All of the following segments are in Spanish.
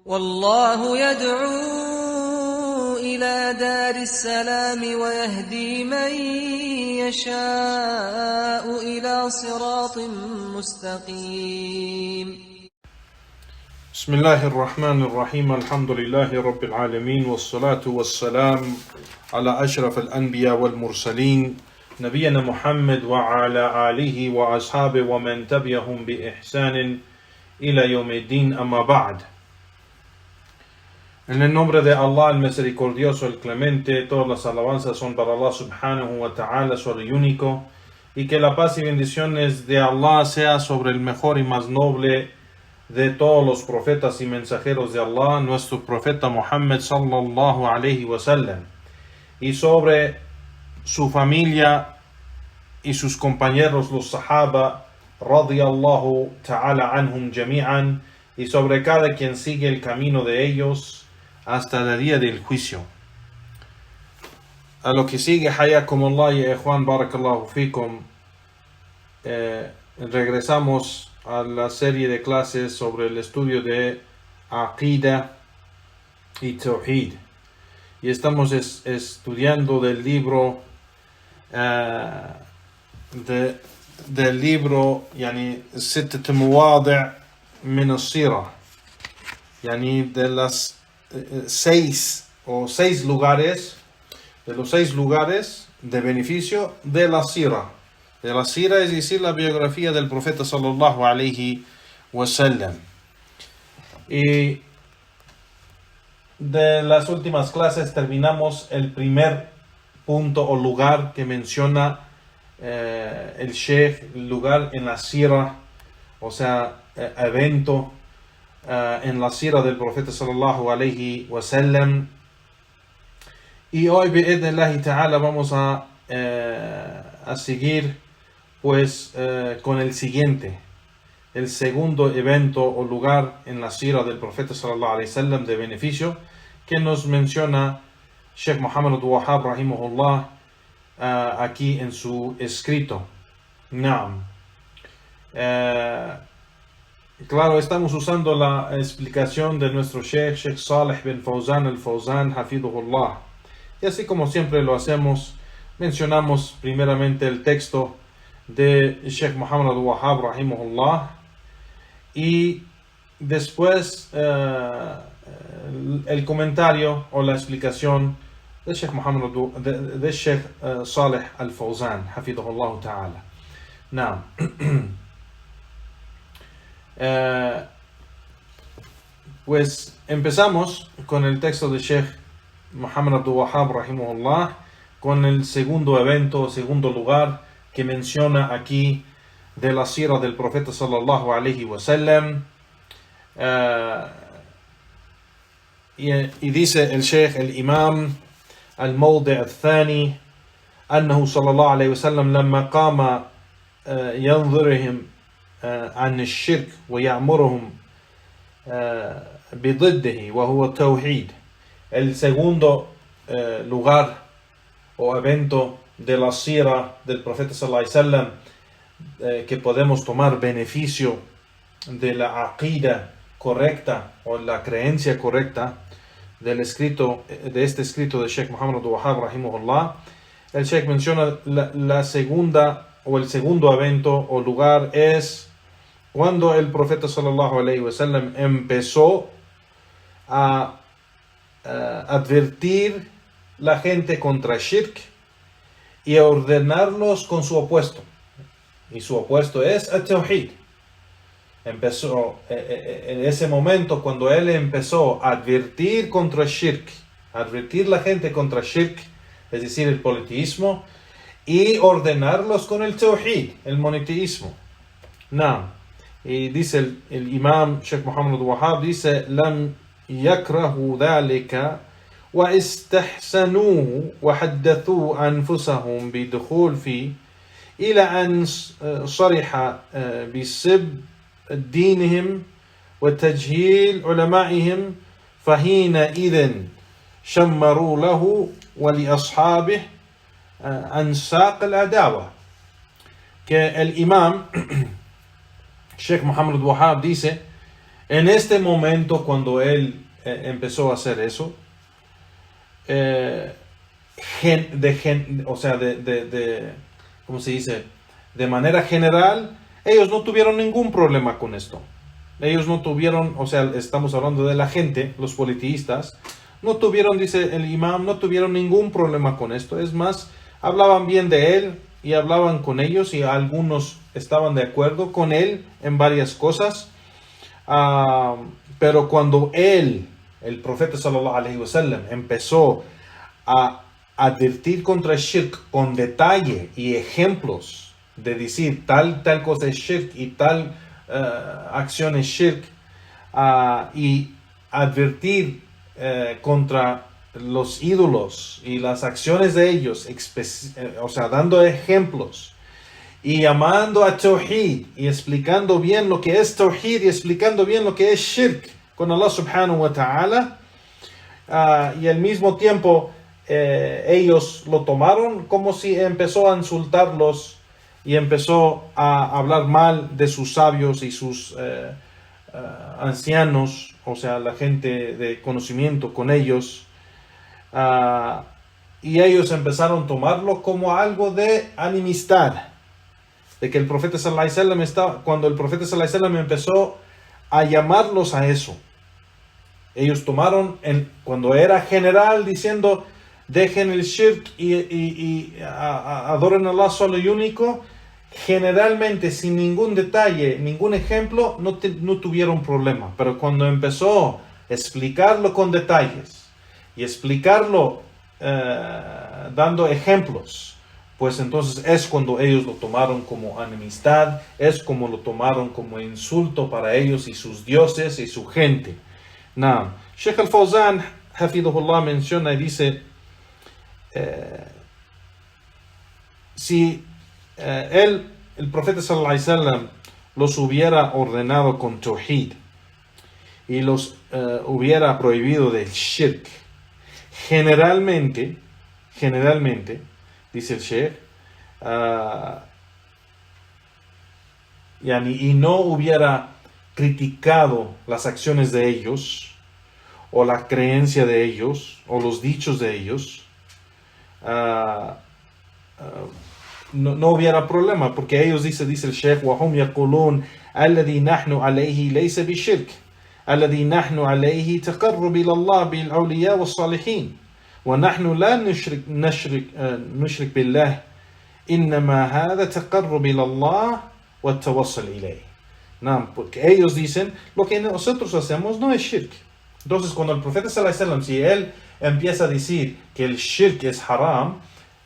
والله يدعو إلى دار السلام ويهدي من يشاء إلى صراط مستقيم. بسم الله الرحمن الرحيم. الحمد لله رب العالمين والصلاة والسلام على أشرف الأنبياء والمرسلين نبينا محمد وعلى آله وأصحابه ومن تبعهم بإحسان إلى يوم الدين. أما بعد. En el nombre de Allah, el misericordioso, el clemente, todas las alabanzas son para Allah subhanahu wa ta'ala, solo y único, y que la paz y bendiciones de Allah sea sobre el mejor y más noble de todos los profetas y mensajeros de Allah, nuestro profeta Muhammad sallallahu alayhi wa sallam, y sobre su familia y sus compañeros los sahaba radiyallahu ta'ala anhum jami'an, y sobre cada quien sigue el camino de ellos hasta el día del juicio. A lo que sigue, hayakumullah ya ikhwan, barakallahu fikum, regresamos a la serie de clases sobre el estudio de Aqida y Tawhid, y estamos estudiando del libro يعني ستة مواضع من السيرة, يعني de las seis lugares, de los 6 lugares de beneficio de la sira. De la sira es decir, la biografía del profeta sallallahu alayhi wa sallam. Y de las últimas clases terminamos el primer punto o lugar que menciona el Sheikh, lugar en la sira, o sea, evento en la sira del profeta sallallahu alayhi wa sallam. Y hoy bi'idhnillahi ta'ala vamos a seguir pues con el siguiente, el segundo evento o lugar en la sira del profeta sallallahu alayhi wa sallam de beneficio que nos menciona Sheikh Muhammad Abdul Wahhab rahimahullah aquí en su escrito. Naam. Claro, estamos usando la explicación de nuestro Sheikh Saleh bin Fawzan al-Fawzan hafidhullah. Y así como siempre lo hacemos, mencionamos primeramente el texto de Sheikh Muhammad Abdul Wahhab rahimahullah, y después el comentario o la explicación de Sheikh de Sheikh Saleh al-Fawzan hafidhullah ta'ala. Now, pues empezamos con el texto de Sheikh Muhammad Abdul Wahhab rahimahullah, con el segundo evento, segundo lugar que menciona aquí de la sira del profeta sallallahu alayhi wa sallam. Y dice el Sheikh, el Imam, الموضع الثاني أنه صلى الله عليه وسلم لما قام ينظرهم عن الشرك ويأمرهم بضده وهو التوحيد. El segundo lugar o evento de la sira del profeta sallallahu alaihi wasallam que podemos tomar beneficio de la aqida correcta o la creencia correcta del escrito, de este escrito de Sheikh Muhammad Abdul Wahhab rahimahullah. El Sheikh menciona la segunda o el segundo evento o lugar es cuando el profeta sallallahu alaihi wasallam empezó a advertir la gente contra shirk y a ordenarlos con su opuesto, y su opuesto es el tawhid. Empezó en ese momento cuando él empezó a advertir contra shirk, advertir la gente contra shirk, es decir, el politeísmo, y ordenarlos con el tawhid, el monoteísmo. Y dice el imam Sheikh Muhammad Abdul Wahhab, dice: lam yakrahu dhalika wa istahsanuhu wa haddathu anfusahum bidukhul fi ila an صرح بسب دينهم وتجهيل علمائهم فحينئذ شمروا له ولأصحابه أنساق العداوة. Que el imam Sheikh Muhammad Abdul Wahhab dice En este momento, cuando él empezó a hacer eso, ¿cómo se dice? De manera general, ellos no tuvieron ningún problema con esto. Ellos no tuvieron, o sea, estamos hablando de la gente, los politeístas, no tuvieron, dice el imam, no tuvieron ningún problema con esto. Es más, hablaban bien de él y hablaban con ellos y algunos estaban de acuerdo con él en varias cosas. Pero cuando él, el profeta sallallahu alaihi wasallam, empezó a advertir contra el shirk con detalle y ejemplos de decir tal cosa es shirk y tal acción es shirk, y advertir contra los ídolos y las acciones de ellos, o sea, dando ejemplos y llamando a Tawhid y explicando bien lo que es Tawhid y explicando bien lo que es shirk con Allah subhanahu wa ta'ala, y al mismo tiempo ellos lo tomaron como si empezó a insultarlos y empezó a hablar mal de sus sabios y sus ancianos, o sea, la gente de conocimiento con ellos, y ellos empezaron a tomarlo como algo de enemistad, de que el profeta sallallahu alaihi wasallam cuando el profeta sallallahu alaihi wasallam empezó a llamarlos a eso, ellos tomaron cuando era general diciendo dejen el shirk y adoren a Allah solo y único, generalmente sin ningún detalle, ningún ejemplo, no tuvieron problema. Pero cuando empezó a explicarlo con detalles y explicarlo dando ejemplos, pues entonces es cuando ellos lo tomaron como enemistad, es como lo tomaron como insulto para ellos y sus dioses y su gente. Now, Sheikh al-Fawzan, hafidhullah, menciona y dice, si el profeta sallallahu alaihi wasallam los hubiera ordenado con tawhid y los hubiera prohibido del shirk, generalmente, dice el Sheikh, y no hubiera criticado las acciones de ellos o la creencia de ellos o los dichos de ellos, no hubiera problema, porque ellos dice el Sheikh, وَهُمْ يَقُولُونَ الَّذِي نَحْنُ عَلَيْهِ لَيْسَ بِشِرْكٍ الَّذِي نَحْنُ عَلَيْهِ تَقَرُّبِ إِلَى اللَّهِ بِالْأَوْلِيَاءِ وَالصَّالِحِينَ وَنَحْنُ لَا نُشْرِكْ بِاللَّهِ إِنَّمَا هَذَا تَقَرُّبِ إِلَى اللَّهِ وَالتَّوَصُّلِ إِلَيْهِ. No, porque ellos dicen, lo que nosotros hacemos no es shirk. Entonces, cuando el profeta sallallahu alaihi wasallam, si él empieza a decir que el shirk es haram,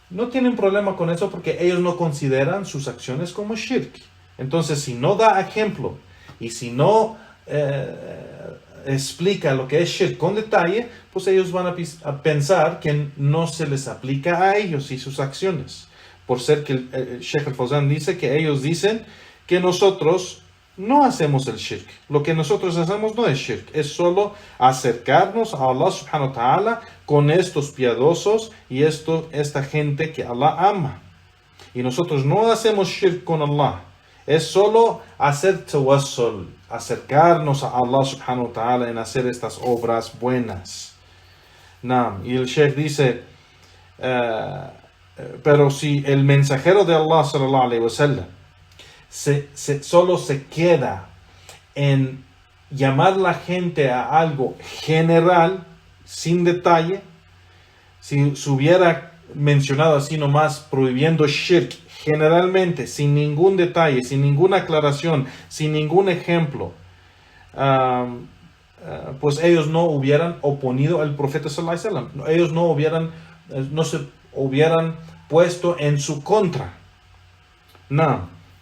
no tienen problema con eso porque ellos no consideran sus acciones como shirk. Entonces, si no da ejemplo y si no explica lo que es shirk con detalle, pues ellos van a pensar que no se les aplica a ellos y sus acciones. Por ser que el Sheikh al-Fawzan dice que ellos dicen que nosotros no hacemos el shirk. Lo que nosotros hacemos no es shirk, es solo acercarnos a Allah subhanahu wa ta'ala con estos piadosos y esta gente que Allah ama. Y nosotros no hacemos shirk con Allah, es solo hacer tawassul, acercarnos a Allah subhanahu wa ta'ala en hacer estas obras buenas. Y el Sheikh dice, pero si el mensajero de Allah sallallahu alaihi wasallam solo se queda en llamar a la gente a algo general, sin detalle, si se hubiera mencionado así nomás, prohibiendo shirk generalmente, sin ningún detalle, sin ninguna aclaración, sin ningún ejemplo, pues ellos no hubieran oponido al profeta sallallahu alaihi wasallam, ellos no se hubieran puesto en su contra.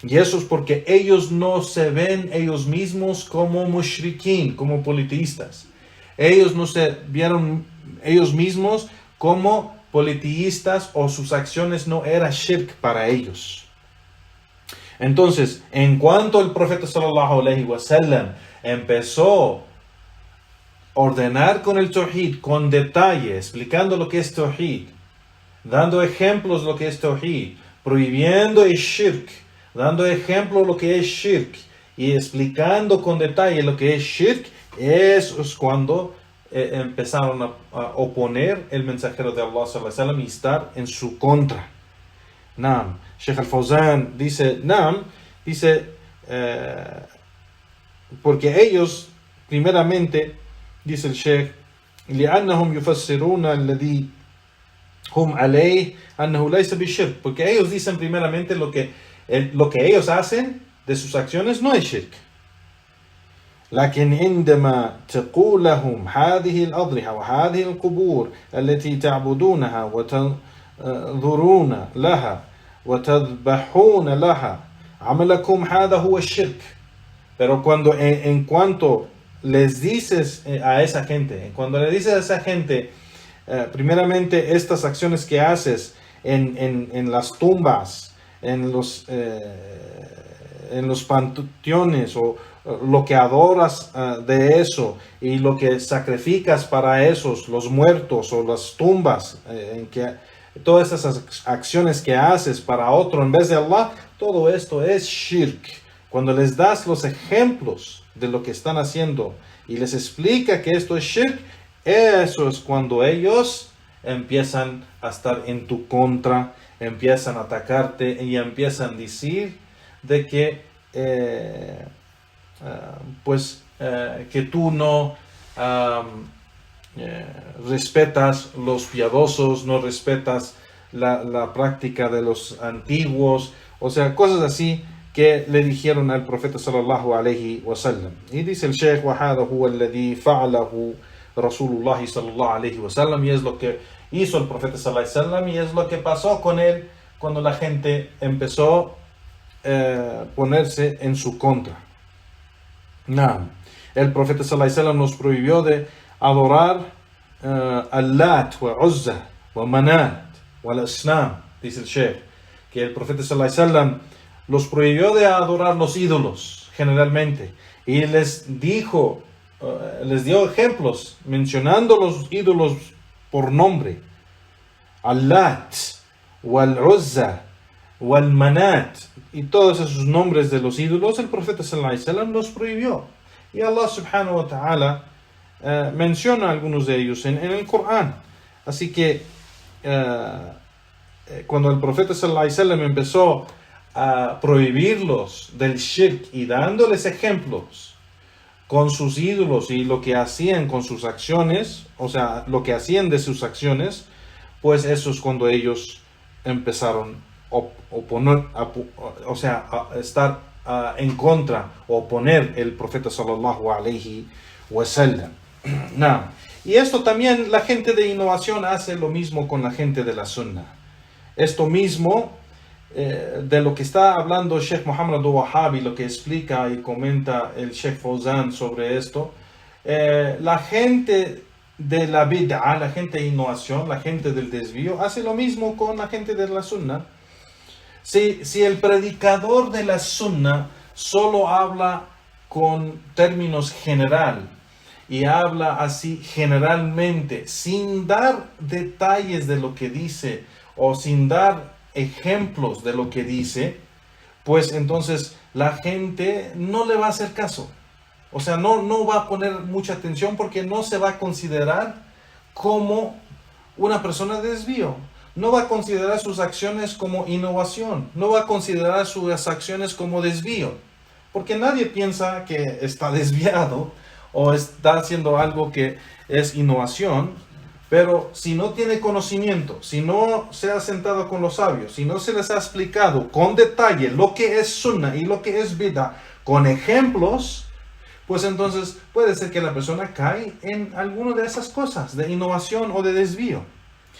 Y eso es porque ellos no se ven ellos mismos como mushrikin, como politeístas. Ellos no se vieron ellos mismos como politeístas, o sus acciones no eran shirk para ellos. Entonces, en cuanto el profeta sallallahu alaihi wasallam empezó a ordenar con el tawhid, con detalle, explicando lo que es tawhid, dando ejemplos de lo que es tawhid, prohibiendo el shirk, dando ejemplo de lo que es shirk y explicando con detalle lo que es shirk, eso es cuando empezaron a oponer el mensajero de Allah sallallahu alaihi wasallam y estar en su contra. Naam. Sheikh al-Fawzan dice, Naam, dice, porque ellos, primeramente, dice el Sheikh, لأنهم يفسرون الذي هم عليه أنه ليس بشرك, porque ellos dicen primeramente lo que ellos hacen de sus acciones no es shirk. لكن عندما تقول لهم هذه الأضرحة وهذه القبور التي تعبدونها وتنظرون لها وتذبحون لها عملكم هذا هو الشرك. Pero cuando en cuanto les dices a esa gente, primeramente estas acciones que haces en las tumbas, en los panteones, o lo que adoras de eso, y lo que sacrificas para esos, los muertos o las tumbas, todas esas acciones que haces para otro en vez de Allah, todo esto es shirk. Cuando les das los ejemplos de lo que están haciendo y les explica que esto es shirk, eso es cuando ellos empiezan a estar en tu contra, empiezan a atacarte y empiezan a decir de que que tú no respetas los piadosos, no respetas la práctica de los antiguos, o sea, cosas así que le dijeron al profeta sallallahu alayhi wa sallam. Y dice el Sheikh, وَهَذَا هُوَ الَّذِي فَعَلَهُ رَسُولُ اللَّهِ sallallahu alayhi wa sallam, y es lo que hizo el profeta sallallahu alayhi wa sallam, y es lo que pasó con él cuando la gente empezó a ponerse en su contra. El profeta sallallahu alayhi wa sallam nos prohibió de adorar al-Lat wa Uzza wa Manat wa al-Asnam, dice el Sheikh, que el profeta sallallahu alayhi wa sallam los prohibió de adorar los ídolos generalmente, y les dio ejemplos mencionando los ídolos por nombre: Al-Lat, Wal-Uzza, Wal-Manat, y todos esos nombres de los ídolos el profeta sallallahu alaihi wasallam los prohibió, y Allah subhanahu wa ta'ala menciona algunos de ellos en el Corán. Así que cuando el profeta sallallahu alaihi wasallam empezó a prohibirlos del shirk y dándoles ejemplos con sus ídolos y lo que hacían con sus acciones, o sea, lo que hacían de sus acciones, pues eso es cuando ellos empezaron a estar en contra o oponer el profeta sallallahu alayhi wa sallam. Y esto también la gente de innovación hace lo mismo con la gente de la sunna. Esto mismo de lo que está hablando Sheikh Muhammad al-Wahhab y lo que explica y comenta el Sheikh Fawzan sobre esto, la gente de la bid'a, la gente de innovación, la gente del desvío, hace lo mismo con la gente de la sunna. Si el predicador de la sunna solo habla con términos general y habla así generalmente, sin dar detalles de lo que dice o sin dar ejemplos de lo que dice, pues entonces la gente no le va a hacer caso. O sea, no va a poner mucha atención porque no se va a considerar como una persona de desvío. No va a considerar sus acciones como innovación. No va a considerar sus acciones como desvío. Porque nadie piensa que está desviado o está haciendo algo que es innovación. Pero si no tiene conocimiento, si no se ha sentado con los sabios, si no se les ha explicado con detalle lo que es sunna y lo que es bid'a, con ejemplos, pues entonces puede ser que la persona cae en alguna de esas cosas, de innovación o de desvío.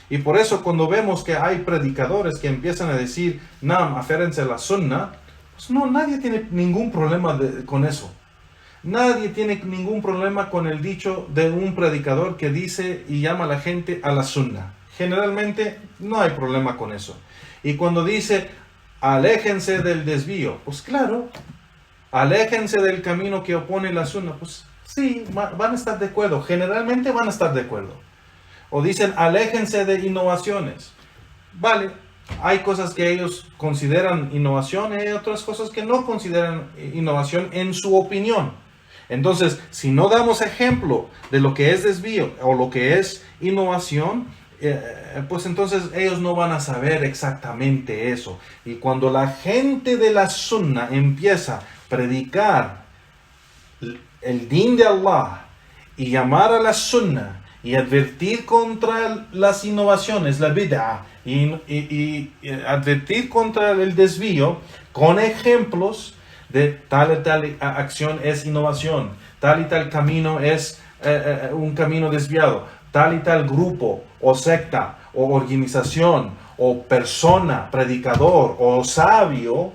Y por eso cuando vemos que hay predicadores que empiezan a decir, aférense a la sunna, pues no, nadie tiene ningún problema con eso. Nadie tiene ningún problema con el dicho de un predicador que dice y llama a la gente a la sunna. Generalmente no hay problema con eso. Y cuando dice, aléjense del desvío, pues claro, aléjense del camino que opone la sunna, pues sí, van a estar de acuerdo. Generalmente van a estar de acuerdo. O dicen, aléjense de innovaciones. Vale, hay cosas que ellos consideran innovación y hay otras cosas que no consideran innovación en su opinión. Entonces, si no damos ejemplo de lo que es desvío o lo que es innovación, pues entonces ellos no van a saber exactamente eso. Y cuando la gente de la Sunna empieza a predicar el din de Allah y llamar a la Sunna y advertir contra las innovaciones, la bid'ah, y advertir contra el desvío con ejemplos de tal y tal acción es innovación, tal y tal camino es un camino desviado, tal y tal grupo o secta o organización o persona, predicador o sabio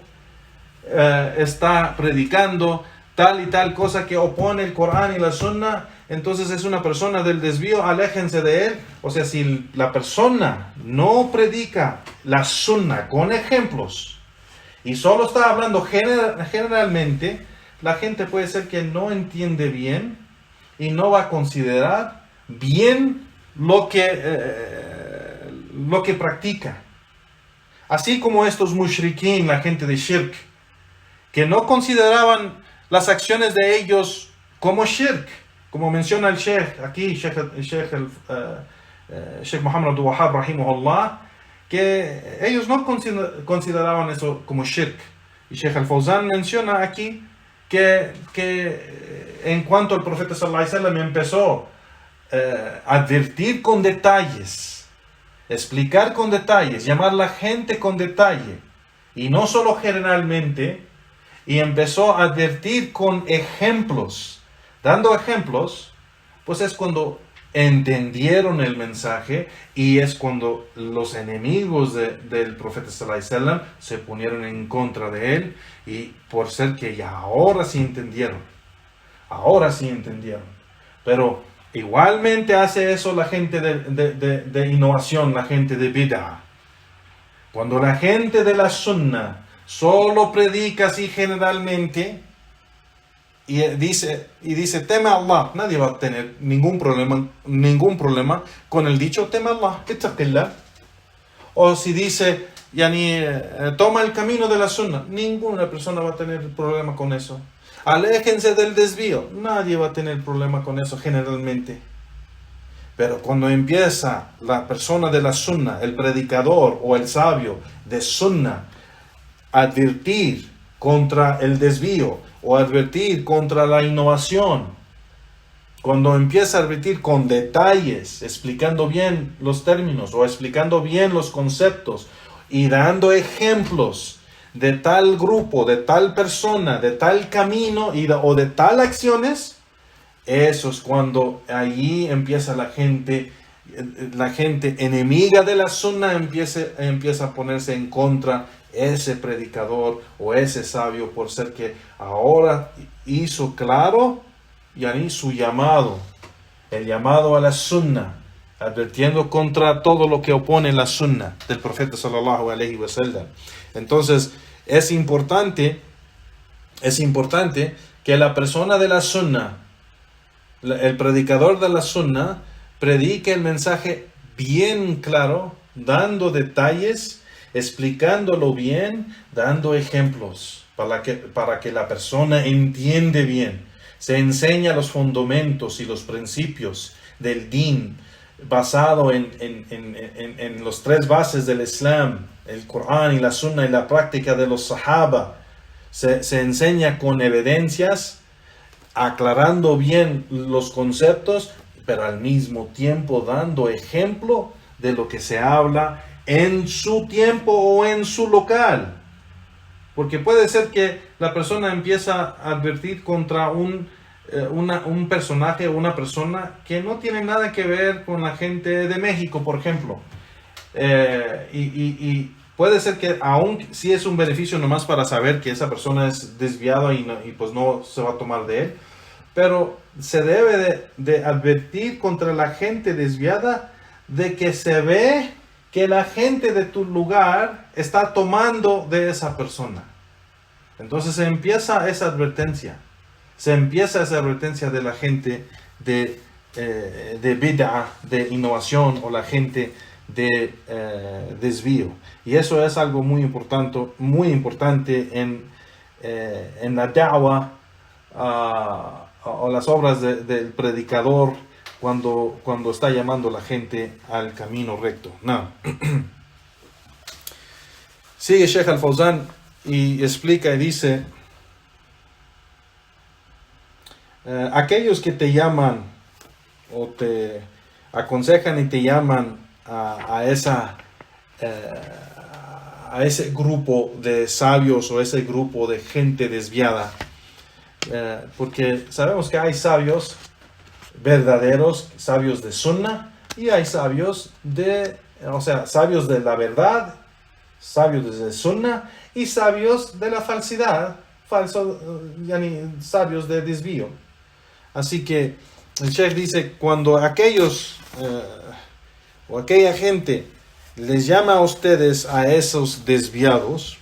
está predicando tal y tal cosa que opone el Corán y la Sunna, entonces es una persona del desvío, aléjense de él. O sea, si la persona no predica la Sunna con ejemplos y solo está hablando generalmente, la gente puede ser que no entiende bien y no va a considerar bien lo que practica. Así como estos mushrikin, la gente de shirk, que no consideraban las acciones de ellos como shirk, como menciona el Sheikh aquí, Sheikh Muhammad Abdul Wahhab rahimahullah, que ellos no consideraban eso como shirk. Y Sheikh Al-Fawzan menciona aquí que en cuanto el profeta sallallahu alaihi wasallam empezó a advertir con detalles, explicar con detalles, llamar a la gente con detalle, y no solo generalmente, y empezó a advertir con ejemplos, dando ejemplos, pues es cuando entendieron el mensaje y es cuando los enemigos del profeta sallallahu alaihi wasallam se ponieron en contra de él, y por ser que ya ahora sí entendieron, pero igualmente hace eso la gente de innovación, la gente de bid'ah. Cuando la gente de la Sunna solo predica así generalmente y dice teme a Allah, nadie va a tener ningún problema con el dicho teme a Allah, ittaqillah. O si dice toma el camino de la Sunna, ninguna persona va a tener problema con eso. Aléjense del desvío, nadie va a tener problema con eso generalmente. Pero cuando empieza la persona de la Sunna, el predicador o el sabio de Sunna, advertir contra el desvío o advertir contra la innovación, cuando empieza a advertir con detalles, explicando bien los términos o explicando bien los conceptos y dando ejemplos de tal grupo, de tal persona, de tal camino o de tal acciones, eso es cuando allí empieza la gente enemiga de la Sunna empieza a ponerse en contra ese predicador o ese sabio, por ser que ahora hizo claro su llamado, el llamado a la Sunna, advirtiendo contra todo lo que opone la Sunna del profeta sallallahu alaihi wasallam. Entonces es importante que la persona de la Sunna, el predicador de la Sunna, predique el mensaje bien claro, dando detalles, explicándolo bien, dando ejemplos para que la persona entiende bien. Se enseña los fundamentos y los principios del din basado en los tres bases del Islam, el Corán y la Sunna y la práctica de los Sahaba. Se enseña con evidencias, aclarando bien los conceptos, pero al mismo tiempo dando ejemplo de lo que se habla en su tiempo o en su local. Porque puede ser que la persona empieza a advertir contra un personaje o una persona que no tiene nada que ver con la gente de México, por ejemplo. Y puede ser que aún si es un beneficio nomás para saber que esa persona es desviada y pues no se va a tomar de él, pero se debe de advertir contra la gente desviada de que se ve que la gente de tu lugar está tomando de esa persona. Entonces se empieza esa advertencia de la gente de bid'ah, de innovación, o la gente de desvío. Y eso es algo muy importante en la da'wah o las obras del predicador cuando está llamando a la gente al camino recto. No. Sigue Sheikh Al-Fawzan y explica y dice: aquellos que te llaman o te aconsejan y te llaman a ese grupo de sabios o ese grupo de gente desviada, porque sabemos que hay sabios verdaderos, sabios de Sunnah, y hay sabios sabios de la verdad, sabios de Sunnah, y sabios de la falsidad, sabios de desvío. Así que el Sheikh dice: cuando aquellos o aquella gente les llama a ustedes a esos desviados,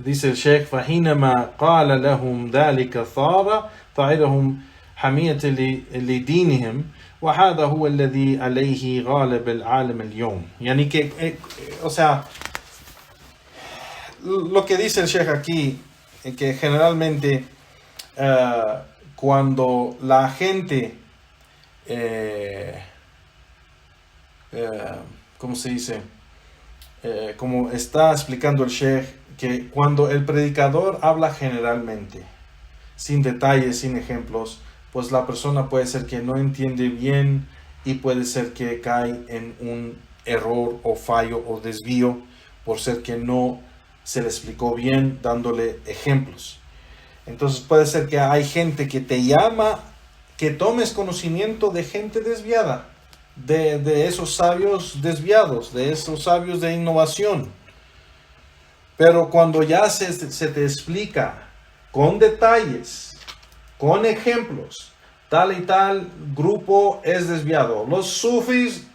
dice el Sheikh: فَحِينَمَا قَالَ لَهُمْ ذَلِكَ ثَارَ طَعِرَهُمْ حَمِيَةً لِدِينِهِمْ وَهَذَا هُوَ الَّذِي عَلَيْهِ غَالِبَ الْعَالَمِ الْيَوْمِ. Yani que, lo que dice el Sheikh aquí, que generalmente cuando la gente ¿cómo se dice? Como está explicando el Sheikh, que cuando el predicador habla generalmente, sin detalles, sin ejemplos, pues la persona puede ser que no entiende bien y puede ser que cae en un error o fallo o desvío por ser que no se le explicó bien dándole ejemplos. Entonces puede ser que hay gente que te llama que tomes conocimiento de gente desviada, de esos sabios desviados, de esos sabios de innovación. Pero cuando ya se te explica con detalles, con ejemplos, tal y tal grupo es desviado. Los sufis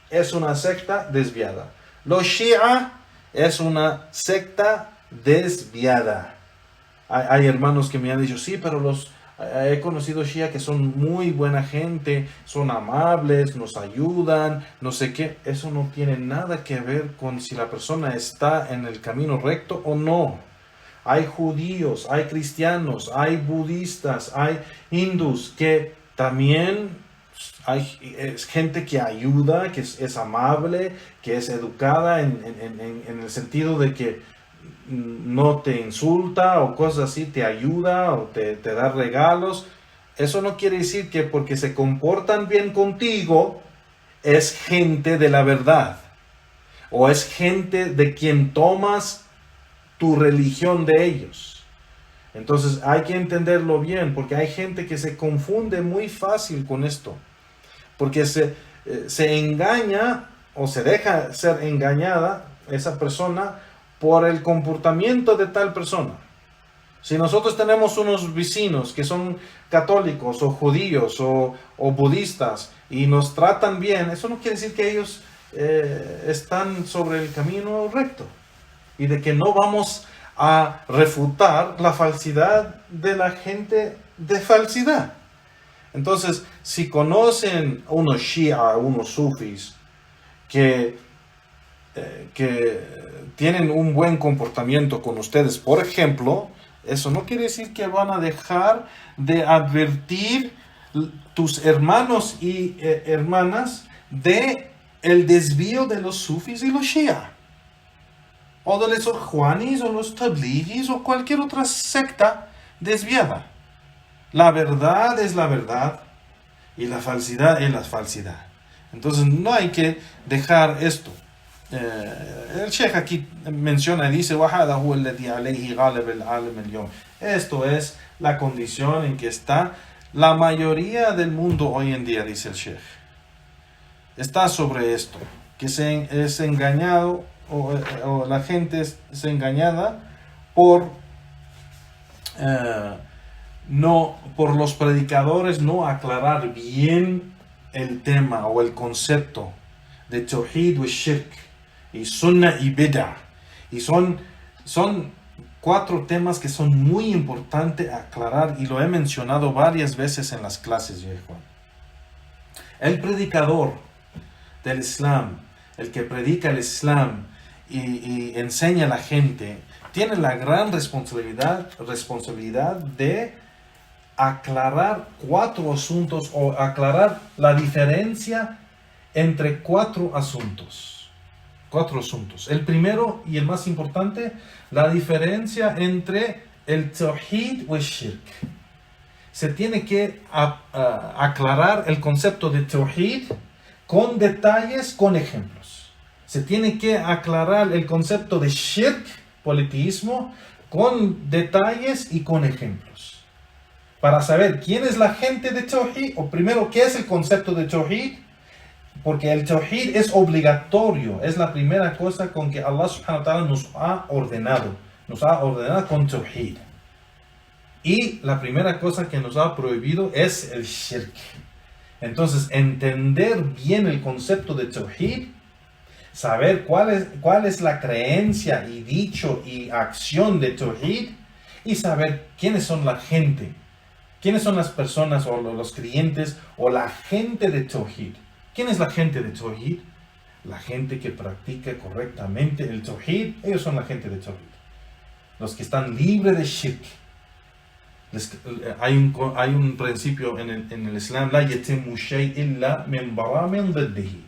es una secta desviada. Los shia es una secta desviada. Hay hermanos que me han dicho: sí, pero he conocido shia que son muy buena gente, son amables, nos ayudan, no sé qué. Eso no tiene nada que ver con si la persona está en el camino recto o no. Hay judíos, hay cristianos, hay budistas, hay hindús que también es gente que ayuda, que es amable, que es educada en el sentido de que no te insulta o cosas así, te ayuda o te da regalos. Eso no quiere decir que porque se comportan bien contigo es gente de la verdad o es gente de quien tomas tu religión de ellos. Entonces hay que entenderlo bien, porque hay gente que se confunde muy fácil con esto, porque se engaña o se deja ser engañada esa persona por el comportamiento de tal persona. Si nosotros tenemos unos vecinos que son católicos o judíos o budistas y nos tratan bien, eso no quiere decir que ellos están sobre el camino recto y de que no vamos a refutar la falsidad de la gente de falsidad. Entonces, si conocen unos shia, unos sufis que tienen un buen comportamiento con ustedes, por ejemplo, eso no quiere decir que van a dejar de advertir tus hermanos y hermanas de el desvío de los sufis y los shia, o de los juanis o los tablighis o cualquier otra secta desviada. La verdad es la verdad y la falsidad es la falsidad. Entonces no hay que dejar esto. El Sheikh aquí menciona y dice: esto es la condición en que está la mayoría del mundo hoy en día, dice el Sheikh. Está sobre esto, que es engañado o la gente es engañada por los predicadores no aclarar bien el tema o el concepto de Tawhid y Shirk y Sunnah y Bid'ah. Y son 4 temas que son muy importantes aclarar, y lo he mencionado varias veces en las clases, Juan. El predicador del Islam, el que predica el Islam y enseña a la gente, tiene la gran responsabilidad de aclarar 4 asuntos o aclarar la diferencia entre 4 asuntos. 4 asuntos. El primero y el más importante, la diferencia entre el tawhid y el shirk. Se tiene que aclarar el concepto de tawhid con detalles, con ejemplos. Se tiene que aclarar el concepto de shirk, politeísmo, con detalles y con ejemplos. Para saber quién es la gente de tawhid, o primero, ¿qué es el concepto de tawhid? Porque el tawhid es obligatorio, es la primera cosa con que Allah subhanahu wa ta'ala nos ha ordenado con tawhid. Y la primera cosa que nos ha prohibido es el shirk. Entonces, entender bien el concepto de tawhid, saber cuál es la creencia y dicho y acción de tawhid, y saber quiénes son la gente, quiénes son las personas o los creyentes o la gente de tawhid. ¿Quién es la gente de tawhid? La gente que practica correctamente el tawhid, ellos son la gente de tawhid. Los que están libres de shirk. Hay un principio en el Islam, la yatimmu shay illa min bara min diddihi.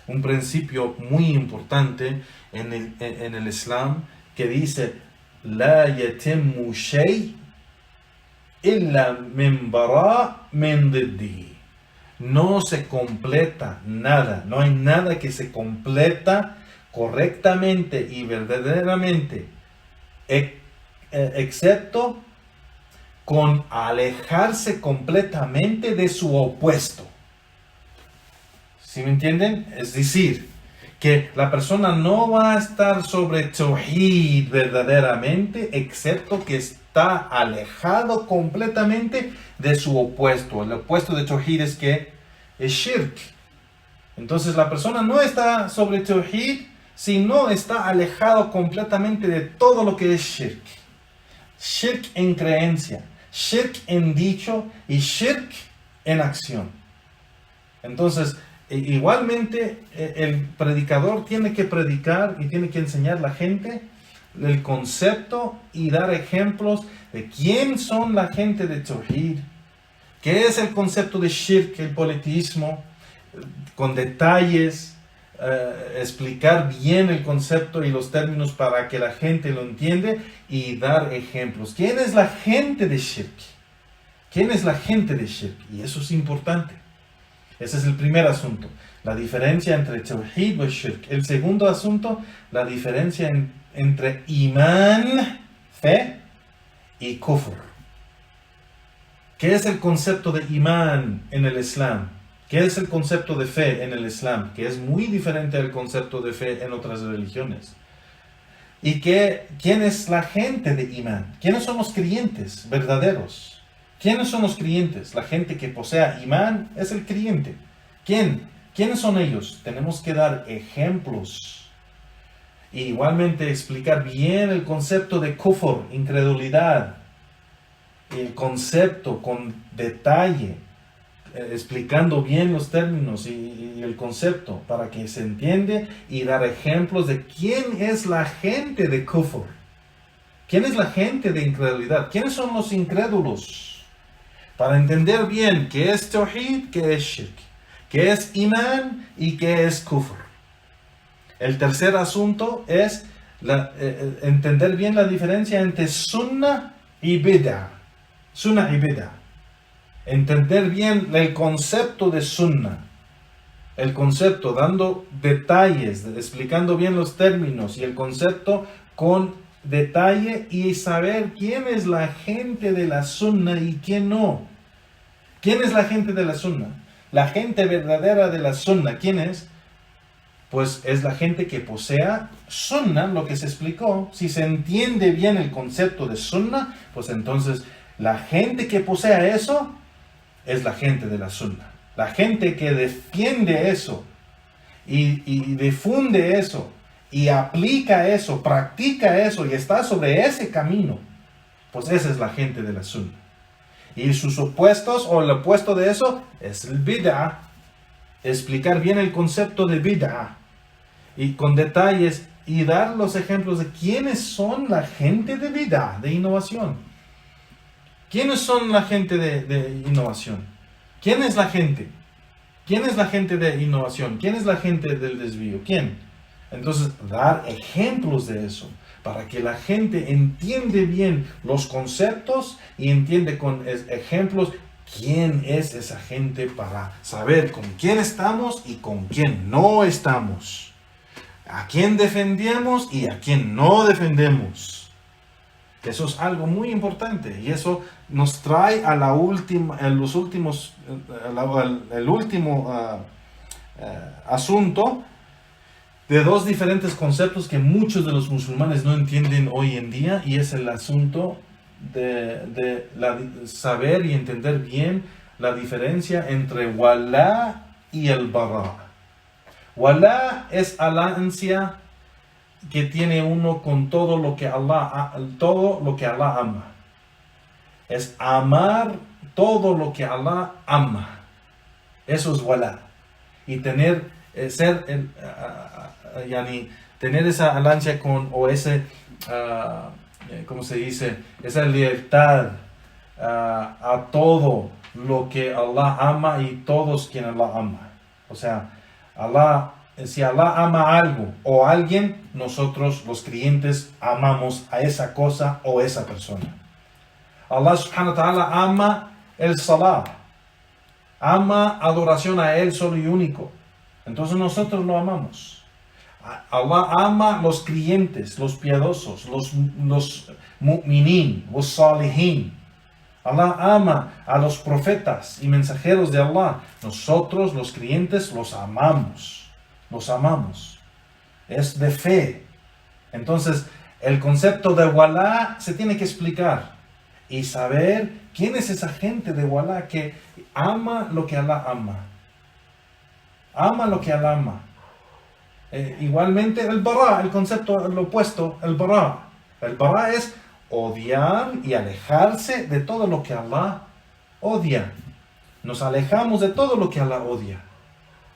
Un principio muy importante en el Islam que dice la yatimmu shay illa min bara min diddihi. No se completa nada, no hay nada que se completa correctamente y verdaderamente excepto con alejarse completamente de su opuesto. ¿Sí me entienden? Es decir, que la persona no va a estar sobre tawhid verdaderamente, excepto que está alejado completamente de su opuesto. El opuesto de tawhid es que es shirk. Entonces la persona no está sobre tawhid, sino está alejado completamente de todo lo que es shirk. Shirk en creencia, shirk en dicho y shirk en acción. Entonces, igualmente el predicador tiene que predicar y tiene que enseñar a la gente el concepto y dar ejemplos de quién son la gente de tawhid, qué es el concepto de shirk, el politeísmo, con detalles, explicar bien el concepto y los términos para que la gente lo entienda y dar ejemplos. ¿Quién es la gente de shirk? ¿Quién es la gente de shirk? Y eso es importante. Ese es el primer asunto, la diferencia entre tawhid y shirk. El segundo asunto, la diferencia entre imán, fe, y kufr. ¿Qué es el concepto de imán en el Islam? ¿Qué es el concepto de fe en el Islam? Que es muy diferente al concepto de fe en otras religiones. ¿Y quién es la gente de imán? ¿Quiénes son los creyentes verdaderos? ¿Quiénes son los creyentes? La gente que posea imán es el creyente. ¿Quiénes son ellos? Tenemos que dar ejemplos. Y igualmente explicar bien el concepto de kufr, incredulidad. El concepto con detalle, explicando bien los términos y el concepto para que se entiende y dar ejemplos de quién es la gente de kufr. ¿Quién es la gente de incredulidad? ¿Quiénes son los incrédulos? Para entender bien qué es tawhid, qué es shirk, qué es imán y qué es kufr. El tercer asunto es entender bien la diferencia entre sunnah y bid'ah. Sunnah y bid'ah. Entender bien el concepto de sunnah. El concepto, dando detalles, explicando bien los términos y el concepto con detalle y saber quién es la gente de la sunnah y quién no. ¿Quién es la gente de la sunnah? La gente verdadera de la sunnah, ¿quién es? Pues es la gente que posea sunnah, lo que se explicó. Si se entiende bien el concepto de sunnah, pues entonces la gente que posea eso es la gente de la sunnah. La gente que defiende eso y difunde eso y aplica eso, practica eso y está sobre ese camino, pues esa es la gente de la sunnah. Y sus opuestos o el opuesto de eso es el bid'ah. explicar bien el concepto de bid'ah y con detalles y dar los ejemplos de quiénes son la gente de bid'ah, de innovación. ¿Quiénes son la gente de innovación? ¿Quién es la gente? ¿Quién es la gente de innovación? ¿Quién es la gente del desvío? ¿Quién? Entonces, dar ejemplos de eso para que la gente entiende bien los conceptos y entiende con ejemplos quién es esa gente para saber con quién estamos y con quién no estamos. A quién defendemos y a quién no defendemos. Eso es algo muy importante y eso nos trae a la última, el último asunto de dos diferentes conceptos que muchos de los musulmanes no entienden hoy en día, y es el asunto de saber y entender bien la diferencia entre walá y el bará. Walá es alancia que tiene uno con todo lo que Allah ama. Es amar todo lo que Allah ama. Eso es walá. Y tener tener esa alancia con, o ese, ¿cómo se dice? Esa lealtad a todo lo que Allah ama y todos quien Allah ama. O sea, si Allah ama algo o alguien, nosotros los creyentes amamos a esa cosa o esa persona. Allah subhanahu wa ta'ala ama el salah, ama adoración a Él solo y único. Entonces nosotros lo amamos. Allah ama los creyentes, los piadosos, los mu'minin, los salihin. Allah ama a los profetas y mensajeros de Allah. Nosotros los creyentes los amamos. Los amamos. Es de fe. Entonces el concepto de walá se tiene que explicar y saber quién es esa gente de walá que ama lo que Allah ama. Ama lo que Allah ama. Igualmente el bará, el concepto, lo opuesto, el bará. El bará es odiar y alejarse de todo lo que Allah odia. Nos alejamos de todo lo que Allah odia.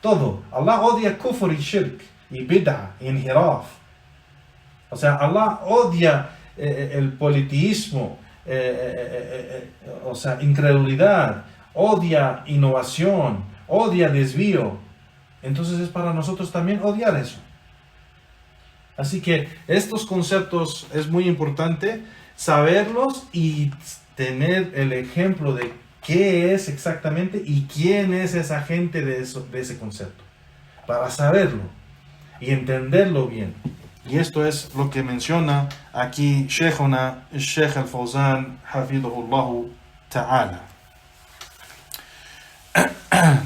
Todo. Allah odia kufr y shirk, y bid'ah, y inhiraf. O sea, Allah odia el politeísmo, o sea, incredulidad, odia innovación, odia desvío. Entonces es para nosotros también odiar eso. Así que estos conceptos es muy importante saberlos y tener el ejemplo de qué es exactamente y quién es esa gente de ese concepto. Para saberlo y entenderlo bien. Y esto es lo que menciona aquí Sheikhuna, Sheikh al-Fawzan, hafidhahullahu ta'ala.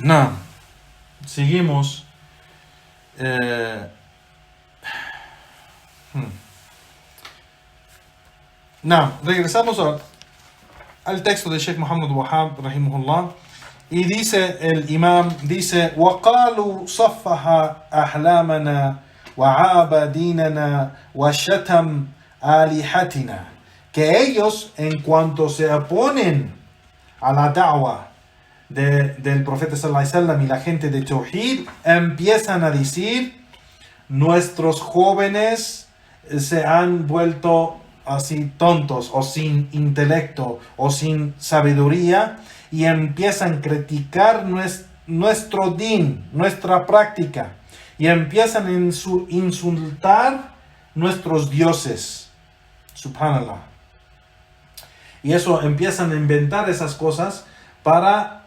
No. Seguimos. Regresamos al texto de Sheikh Muhammad Wahab, rahimahullah, y dice el imam, dice: وَقَالُوا صَفَّحَ أَحْلَامَنَا وَعَابَ دِينَنَا وَشَتَمْ آلِهَتِنَا. Que ellos, en cuanto se oponen a la da'wah del profeta sallallahu alaihi wasallam y la gente de Tawhid, empiezan a decir: nuestros jóvenes se han vuelto así tontos o sin intelecto o sin sabiduría, y empiezan a criticar nuestro din, nuestra práctica, y empiezan a insultar nuestros dioses. Subhanallah. Y eso, empiezan a inventar esas cosas para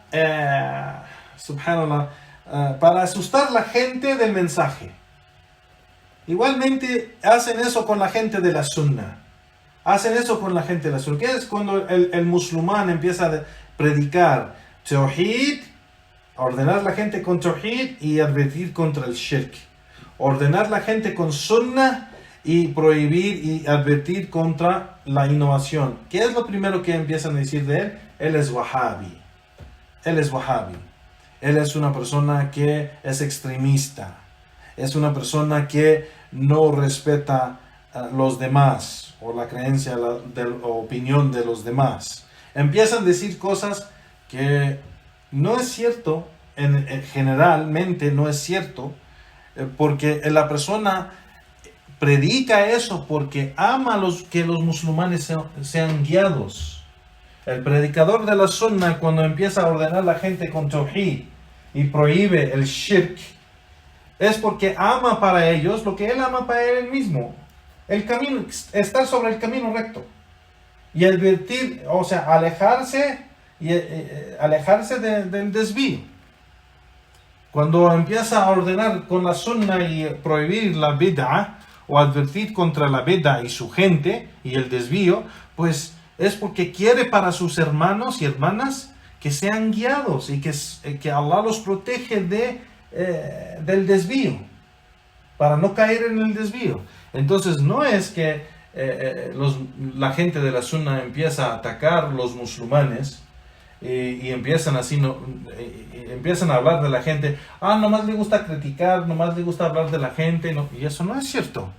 para asustar a la gente del mensaje. Igualmente hacen eso con la gente de la sunnah. Hacen eso con la gente de la sunnah. ¿Qué es cuando el musulmán empieza a predicar tawhid? Ordenar a la gente con tawhid y advertir contra el shirk. Ordenar a la gente con sunnah y prohibir y advertir contra la innovación. ¿Qué es lo primero que empiezan a decir de él? Él es wahabi. Él es wahabi. Él es una persona que es extremista. Es una persona que no respeta a los demás o la creencia o opinión de los demás. Empiezan a decir cosas que no es cierto generalmente no es cierto, porque la persona predica eso porque ama que los musulmanes sean guiados. El predicador de la sunna, cuando empieza a ordenar a la gente con tawhid y prohíbe el shirk, es porque ama para ellos lo que él ama para él mismo. El camino, estar sobre el camino recto. Y advertir, o sea, alejarse del desvío. Cuando empieza a ordenar con la sunna y prohibir la bid'ah, o advertir contra la bid'ah y su gente y el desvío, pues es porque quiere para sus hermanos y hermanas que sean guiados y que Allah los protege del desvío, para no caer en el desvío. Entonces no es que la gente de la sunna empieza a atacar los musulmanes y empiezan así, empiezan a hablar de la gente, nomás le gusta criticar, nomás le gusta hablar de la gente, y eso no es cierto.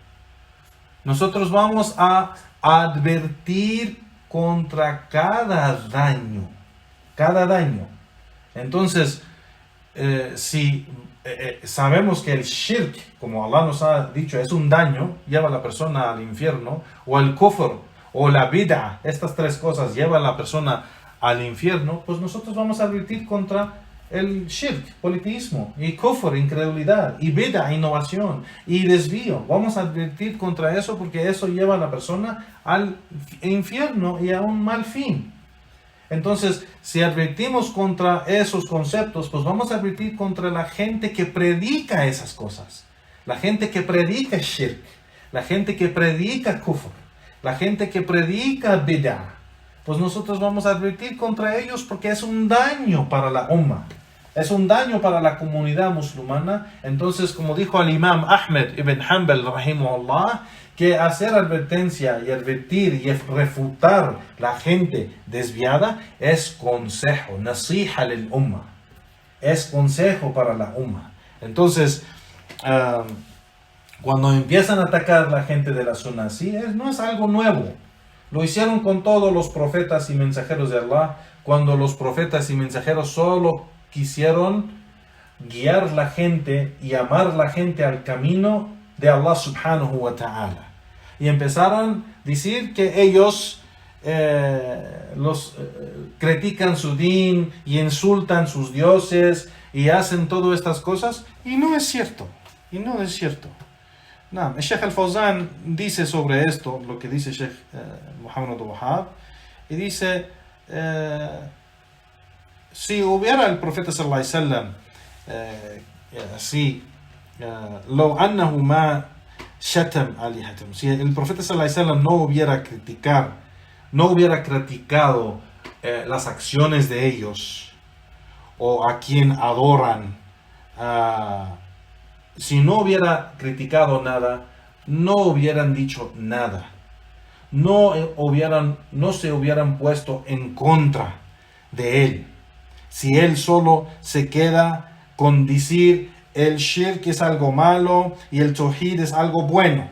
Nosotros vamos a advertir contra cada daño. Entonces, si sabemos que el shirk, como Allah nos ha dicho, es un daño, lleva a la persona al infierno, o el kufr, o la bid'ah, estas tres cosas llevan a la persona al infierno, pues nosotros vamos a advertir contra el shirk, politeísmo, y kufr, incredulidad, y bid'ah, innovación, y desvío. Vamos a advertir contra eso porque eso lleva a la persona al infierno y a un mal fin. Entonces, si advertimos contra esos conceptos, pues vamos a advertir contra la gente que predica esas cosas. La gente que predica shirk, la gente que predica kufr, la gente que predica bid'ah. Pues nosotros vamos a advertir contra ellos porque es un daño para la umma. Es un daño para la comunidad musulmana. Entonces, como dijo el imam Ahmed ibn Hanbal, rahimahullah, que hacer advertencia y advertir y refutar la gente desviada es consejo, nasiha lil umma. Es consejo para la umma. Entonces, cuando empiezan a atacar la gente de la sunna así, no es algo nuevo. Lo hicieron con todos los profetas y mensajeros de Allah, cuando los profetas y mensajeros solo quisieron guiar la gente y amar la gente al camino de Allah subhanahu wa ta'ala. Y empezaron a decir que ellos critican su din y insultan sus dioses y hacen todas estas cosas, y no es cierto. No, el Sheikh Al-Fawzan dice sobre esto, lo que dice Sheikh Muhammad Abdul Wahhab, y dice, si hubiera el profeta sallallahu alaihi wasallam, lo annahu ma shatam alihatum, si el profeta sallallahu alaihi wasallam no hubiera criticado las acciones de ellos, o a quien adoran, si no hubiera criticado nada, no hubieran dicho nada. No se hubieran puesto en contra de él. Si él solo se queda con decir el shirk es algo malo y el tawhid es algo bueno,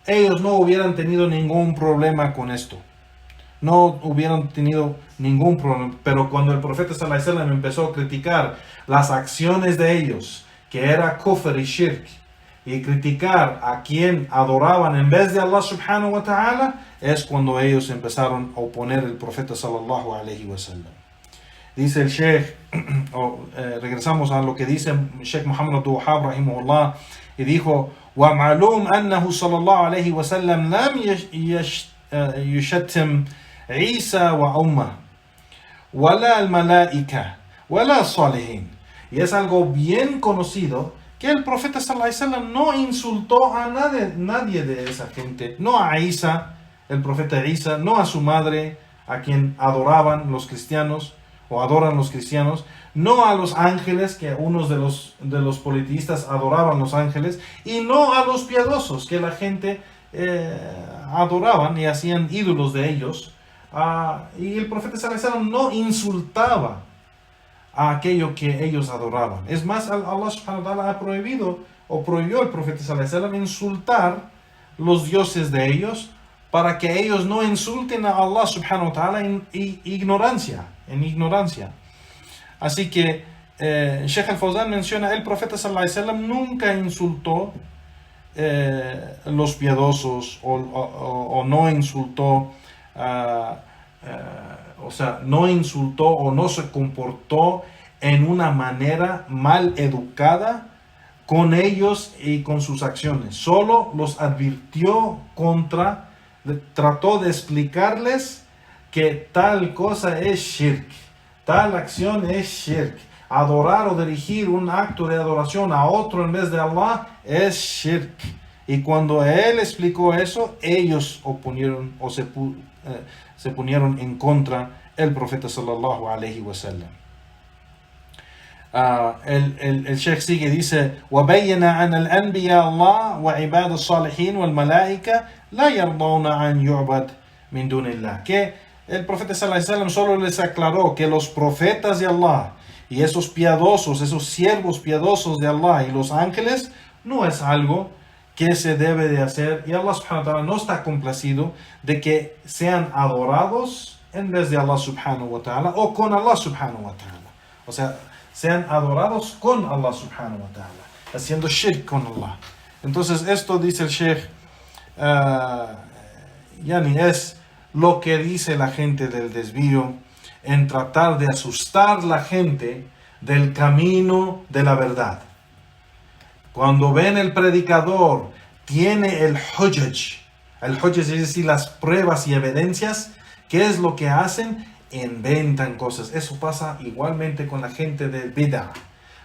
ellos no hubieran tenido ningún problema con esto. No hubieran tenido ningún problema. Pero cuando el profeta sallallahu alaihi wasallam empezó a criticar las acciones de ellos, que era kufr y shirk, y criticar a quien adoraban en vez de Allah subhanahu wa ta'ala, es cuando ellos empezaron a oponer al profeta sallallahu alaihi wasallam. Dice el Sheikh, regresamos a lo que dice Sheikh Muhammad Abdul Wahhab rahimahullah, y dijo, وَمَعْلُومْ أَنَّهُ صلى الله عليه وسلم لم يشتم عيسى وأمه ولا الملائكة ولا الصالحين. Y es algo bien conocido que el profeta sallallahu alaihi wasallam no insultó a nadie de esa gente, no a Isa, el profeta Isa, no a su madre, a quien adoraban los cristianos o adoran los cristianos, no a los ángeles, que unos de los politeístas adoraban los ángeles, y no a los piadosos, que la gente adoraban y hacían ídolos de ellos. Y el profeta sallallahu alaihi wasallam no insultaba a aquello que ellos adoraban. Es más, Allah subhanahu wa ta'ala prohibió al profeta sallallahu alaihi wasallam insultar los dioses de ellos, para que ellos no insulten a Allah subhanahu wa ta'ala en ignorancia. Así que Sheikh al-Fawzan menciona, el profeta sallallahu alaihi wasallam nunca insultó los piadosos o no insultó, o sea, no insultó o no se comportó en una manera mal educada con ellos y con sus acciones. Solo los advirtió trató de explicarles que tal cosa es shirk, tal acción es shirk. Adorar o dirigir un acto de adoración a otro en vez de Allah es shirk. Y cuando él explicó eso, ellos oponieron o se ponieron en contra el profeta sallallahu alaihi wasallam. El Sheikh sigue, dice: وَبَيَّنَ عَنَ الْأَنْبِيَاءَ اللَّهِ وَعِبَادُ الصَّالِحِينَ وَالْمَلَائِكَةِ لَا يَرْضَوْنَ أَنْ يُعْبَدْ مِنْ دُونِ اللَّهِ. Que el profeta sallallahu alaihi wasallam solo les aclaró que los profetas de Allah y esos piadosos, esos siervos piadosos de Allah y los ángeles, no es algo que se debe de hacer, y Allah subhanahu wa ta'ala no está complacido de que sean adorados en vez de Allah subhanahu wa ta'ala o con Allah subhanahu wa ta'ala. O sea, sean adorados con Allah subhanahu wa ta'ala, haciendo shirk con Allah. Entonces esto, dice el Sheikh, yani es lo que dice la gente del desvío en tratar de asustar la gente del camino de la verdad. Cuando ven el predicador tiene el hujaj es decir, las pruebas y evidencias, ¿qué es lo que hacen? Inventan cosas. Eso pasa igualmente con la gente de bid'ah.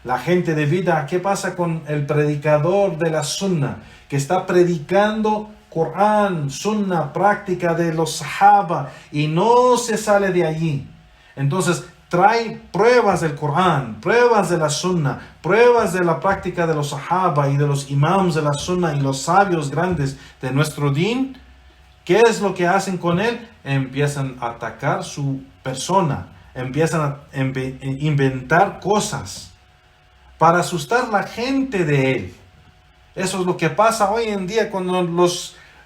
La gente de bid'ah, ¿qué pasa con el predicador de la sunnah? Que está predicando Corán, sunnah, práctica de los sahaba, y no se sale de allí. Entonces trae pruebas del Corán, pruebas de la sunnah, pruebas de la práctica de los sahaba y de los imams de la sunnah y los sabios grandes de nuestro din. ¿Qué es lo que hacen con él? Empiezan a atacar su persona, empiezan a inventar cosas para asustar a la gente de él. Eso es lo que pasa hoy en día cuando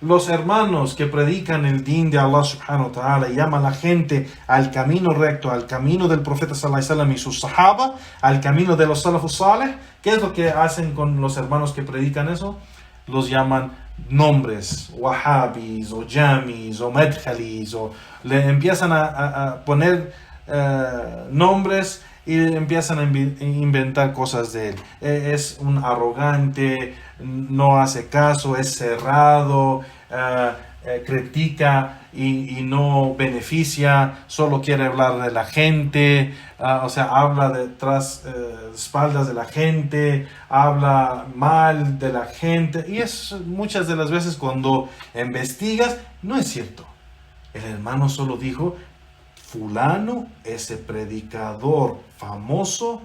los hermanos que predican el din de Allah subhanahu wa ta'ala y llaman a la gente al camino recto, al camino del profeta sallallahu alaihi wasallam y sus sahaba, al camino de los salafus salih. ¿Qué es lo que hacen con los hermanos que predican eso? Los llaman nombres, wahhabis o jamis o medkhalis, o le empiezan a poner nombres y empiezan a inventar cosas de él. Es un arrogante, no hace caso, es cerrado, critica y no beneficia, solo quiere hablar de la gente, o sea, habla detrás, espaldas de la gente, habla mal de la gente, y es muchas de las veces cuando investigas, no es cierto. El hermano solo dijo: fulano, ese predicador famoso,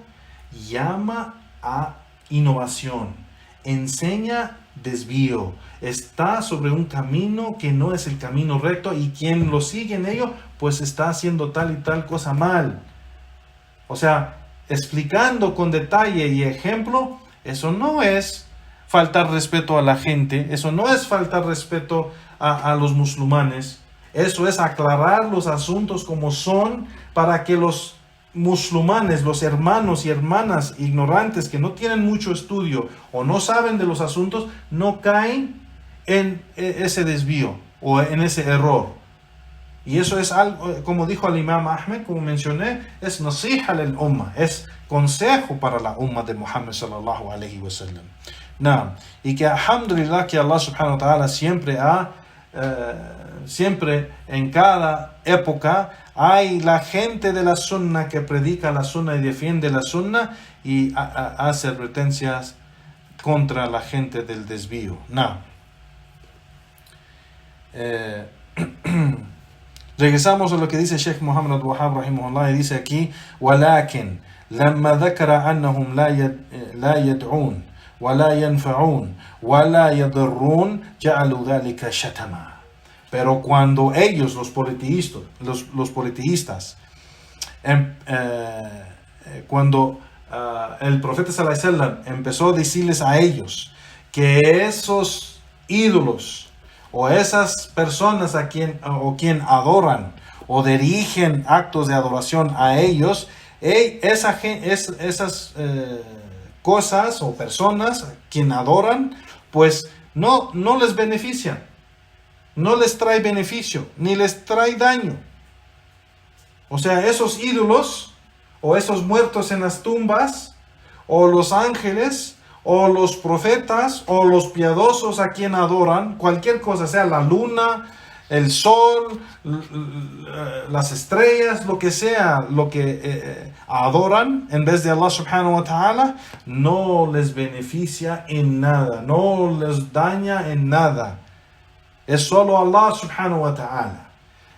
llama a innovación, enseña desvío, está sobre un camino que no es el camino recto, y quien lo sigue en ello, pues está haciendo tal y tal cosa mal. O sea, explicando con detalle y ejemplo, eso no es faltar respeto a la gente, eso no es faltar respeto a los musulmanes. Eso es aclarar los asuntos como son, para que los musulmanes, los hermanos y hermanas ignorantes que no tienen mucho estudio o no saben de los asuntos, no caen en ese desvío o en ese error. Y eso es algo, como dijo el Imam Ahmed, como mencioné, es nasiha al umma, es consejo para la umma de Muhammad sallallahu alaihi wasallam. Y que alhamdulillah que Allah subhanahu wa ta'ala siempre en cada época hay la gente de la sunna que predica la sunna y defiende la sunna y hace advertencias contra la gente del desvío. Regresamos a lo que dice Sheikh Muhammad al-Wahhab rahimahullah, y dice aquí: ولكن لما ذكر أنهم لا يدعون ولا ينفعون ولا يضرون جعلوا ذلك شتما. Pero cuando ellos, los politeístas, cuando el profeta sallallahu alaihi wasallam empezó a decirles a ellos que esos ídolos o esas personas quien adoran o dirigen actos de adoración a ellos, esas cosas o personas quien adoran, pues no les benefician, no les trae beneficio, ni les trae daño. O sea, esos ídolos, o esos muertos en las tumbas, o los ángeles, o los profetas, o los piadosos a quien adoran, cualquier cosa, sea la luna, el sol, las estrellas, lo que sea, lo que adoran en vez de Allah subhanahu wa ta'ala, no les beneficia en nada, no les daña en nada. Es solo Allah subhanahu wa ta'ala.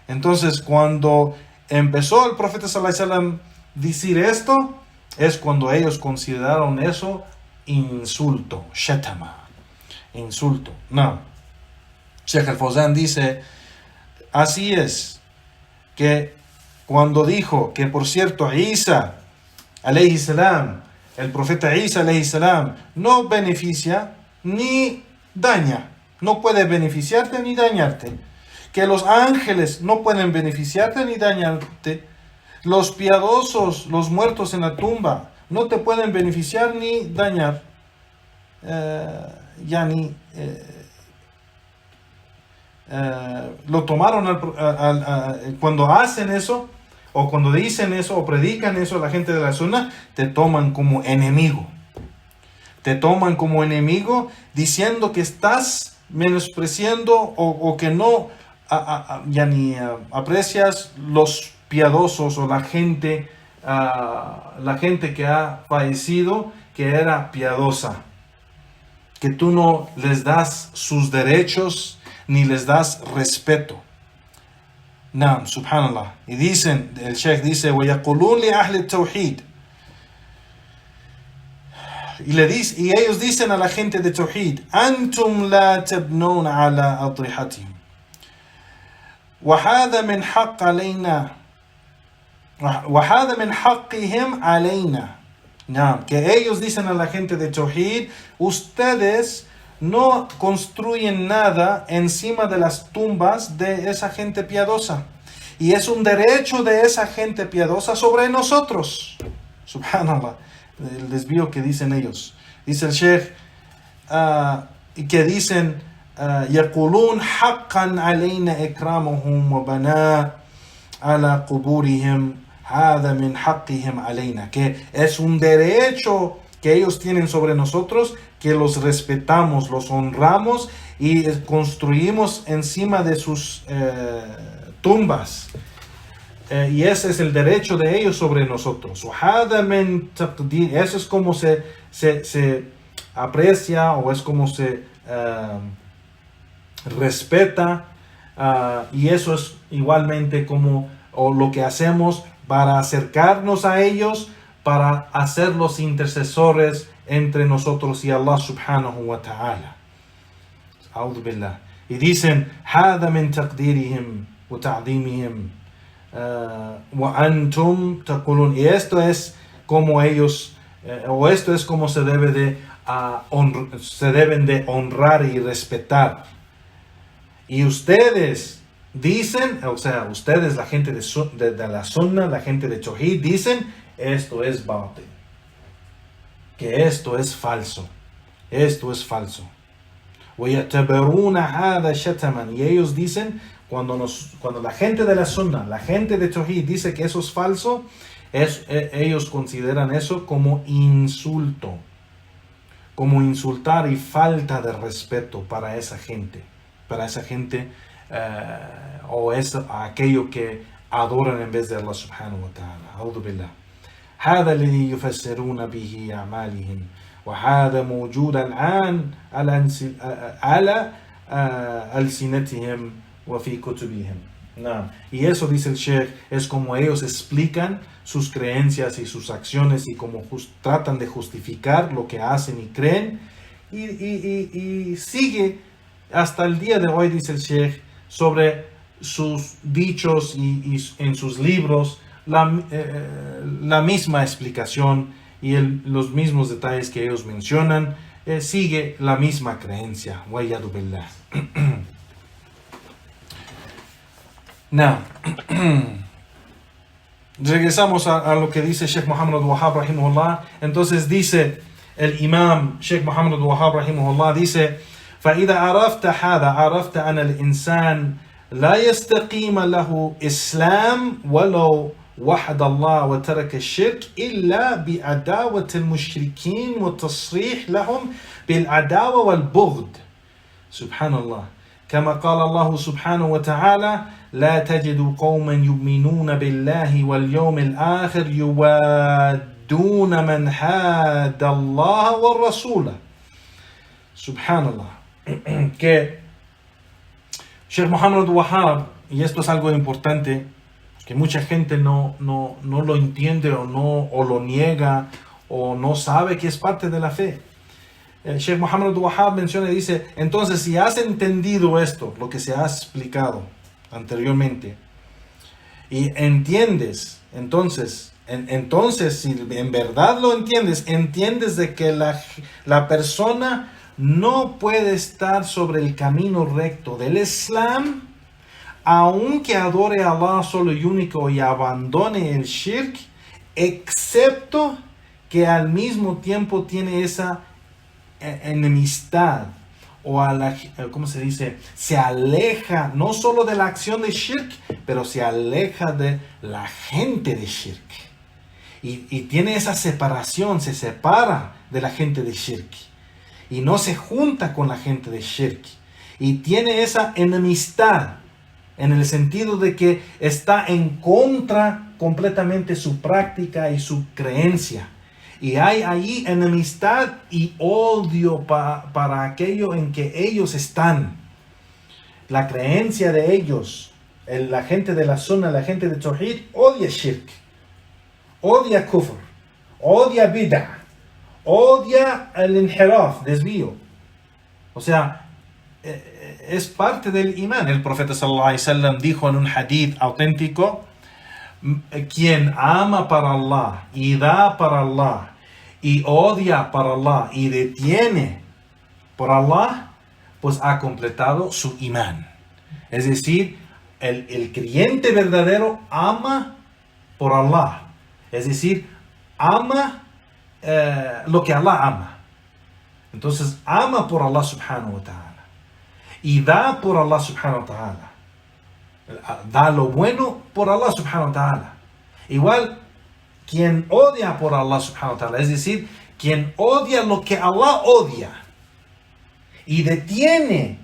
Entonces, cuando empezó el profeta sallallahu alaihi wasallam decir esto, es cuando ellos consideraron eso insulto, shatama, insulto. No. Sheikh al-Fawzan dice, así es, que cuando dijo que, por cierto, Isa alayhi salam, el profeta Isa alayhi salam, no beneficia ni daña, no puede beneficiarte ni dañarte, que los ángeles no pueden beneficiarte ni dañarte, los piadosos, los muertos en la tumba, no te pueden beneficiar ni dañar, lo tomaron cuando hacen eso, o cuando dicen eso, o predican eso a la gente de la zona, te toman como enemigo. Te toman como enemigo diciendo que estás menospreciando o que no aprecias los piadosos o la gente que ha fallecido, que era piadosa. Que tú no les das sus derechos ni les das respeto. Naam, subhanallah. Y dicen, el Sheikh dice, وَيَقُولُونَ لِأَهْلِ التَّوْحِيدِ. Y ellos dicen a la gente de Tawhid, أَنْتُمْ لَا تَبْنُونَ عَلَىٰ أَضْرِحَتِهِمْ وَهَذَا مِنْ حَقِّ عَلَيْنَا وَهَذَا مِنْ حَقِّهِمْ عَلَيْنَا. Que ellos dicen a la gente de Tawhid, ustedes no construyen nada encima de las tumbas de esa gente piadosa. Y es un derecho de esa gente piadosa sobre nosotros. Subhanallah. El desvío que dicen ellos. Dice el Sheikh, que dicen, يَقُولُونَ حَقًّا عَلَيْنَا إِكْرَامُهُمْ وَبَنَاءَ عَلَى قُبُورِهِمْ هَذَا مِنْ حَقِّهِمْ عَلَيْنَا. Que es un derecho que ellos tienen sobre nosotros, que los respetamos, los honramos y construimos encima de sus tumbas. Y ese es el derecho de ellos sobre nosotros. Eso es como se aprecia o es como se respeta. Y eso es igualmente como lo que hacemos para acercarnos a ellos, para hacer los intercesores entre nosotros y Allah subhanahu wa ta'ala. A'udhu billah. Y dicen, هذا من تقديرهم وتعظيمهم وأنتم تقولون. Y esto es como ellos, o esto es como se deben de honrar y respetar. Y ustedes dicen, o sea, ustedes, la gente de la Sunna, la gente de Tawhid, dicen, esto es batil, que esto es falso, esto es falso. وَيَعْتَبِرُونَ هَذَا شَتَمًا. Y ellos dicen, cuando la gente de la Sunna, la gente de Tawhid dice que eso es falso, ellos consideran eso como insulto, como insultar y falta de respeto para esa gente, o es aquello que adoran en vez de Allah subhanahu wa ta'ala. A'udhu billah. هذا الذي يفسرون به أعمالهم وهذا موجود الآن على ألسنتهم وفي كتبهم. Y eso, dice el Sheikh, es como ellos explican sus creencias y sus acciones y como tratan de justificar lo que hacen y creen, y sigue hasta el día de hoy, dice el Sheikh, sobre sus dichos y en sus libros la misma explicación y los mismos detalles que ellos mencionan, sigue la misma creencia. Wa'iyadu billah. Now, regresamos a lo que dice Sheikh Muhammad al-Wahhab rahimahullah. Entonces dice el imam Sheikh Muhammad al-Wahhab rahimahullah, dice: فإذا عرفت هذا عرفت أن الإنسان لا يستقيم له إسلام ولو وحد الله وترك الشرك إلا بعداوة المشركين والتصريح لهم بالعداوة والبغض. سبحان الله. كما قال الله سبحانه وتعالى: لا تجد قوما يؤمنون بالله واليوم الآخر يوادون من حاد الله والرسول. سبحان الله. Que Sheikh Muhammad al-Wahhab, y esto es algo importante, que mucha gente no lo entiende o lo niega o no sabe que es parte de la fe. Sheikh Muhammad al-Wahhab menciona y dice: entonces, si has entendido esto, lo que se ha explicado anteriormente, y entiendes, entonces si en verdad lo entiendes de que la persona no puede estar sobre el camino recto del Islam, aunque adore a Allah solo y único y abandone el shirk, excepto que al mismo tiempo tiene esa enemistad, o ¿cómo se dice? Se aleja no solo de la acción de shirk, pero se aleja de la gente de shirk. Y tiene esa separación, se separa de la gente de shirk. Y no se junta con la gente de shirk. Y tiene esa enemistad, en el sentido de que está en contra completamente su práctica y su creencia. Y hay ahí enemistad y odio para aquello en que ellos están. La creencia de ellos, la gente de la Sunna, la gente de Tawhid, odia shirk, odia kufr, odia bid'ah, odia el inhiraf, desvío. O sea, es parte del imán. El profeta sallallahu alaihi wasallam dijo en un hadith auténtico: quien ama para Allah y da para Allah y odia para Allah y detiene por Allah, pues ha completado su imán. Es decir, el creyente verdadero ama por Allah. Es decir, ama lo que Allah ama. Entonces ama por Allah subhanahu wa ta'ala y da por Allah subhanahu wa ta'ala. Da lo bueno por Allah subhanahu wa ta'ala. Igual, quien odia por Allah subhanahu wa ta'ala, es decir, quien odia lo que Allah odia y detiene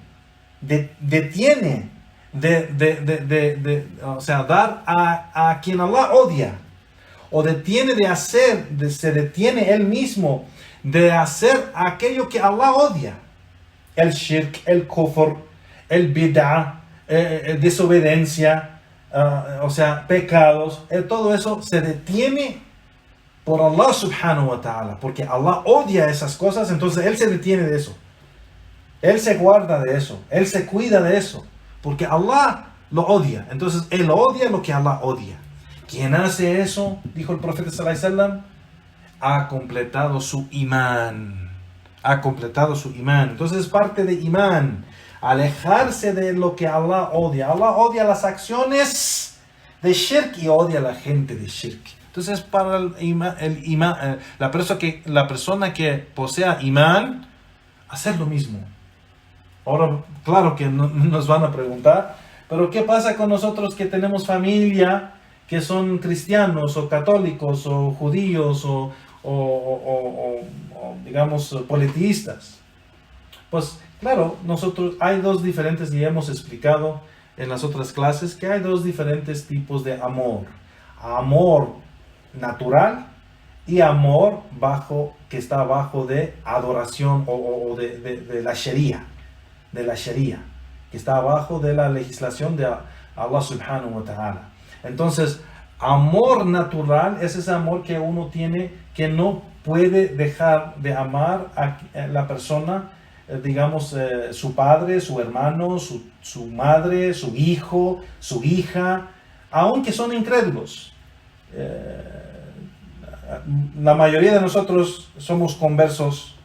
o sea, dar a quien Allah odia, o se detiene él mismo de hacer aquello que Allah odia: el shirk, el kufr, el bid'ah, desobediencia, o sea, pecados, todo eso se detiene por Allah subhanahu wa ta'ala, porque Allah odia esas cosas. Entonces él se detiene de eso, él se guarda de eso, él se cuida de eso, porque Allah lo odia. Entonces él odia lo que Allah odia. Quien hace eso, dijo el profeta sallallahu alaihi wasallam, ha completado su imán. Ha completado su imán. Entonces es parte de imán alejarse de lo que Allah odia. Allah odia las acciones de shirk y odia a la gente de shirk. Entonces para la persona que posea imán, hacer lo mismo. Ahora, claro que nos van a preguntar: pero ¿qué pasa con nosotros que tenemos familia que son cristianos o católicos o judíos o digamos politeístas? Pues claro, hay dos diferentes, y hemos explicado en las otras clases que hay dos diferentes tipos de amor: amor natural y amor que está bajo de adoración o de la Sharia, que está abajo de la legislación de Allah subhanahu wa ta'ala. Entonces, amor natural es ese amor que uno tiene, que no puede dejar de amar a la persona, digamos, su padre, su hermano, su madre, su hijo, su hija, aunque son incrédulos. La mayoría de nosotros somos conversos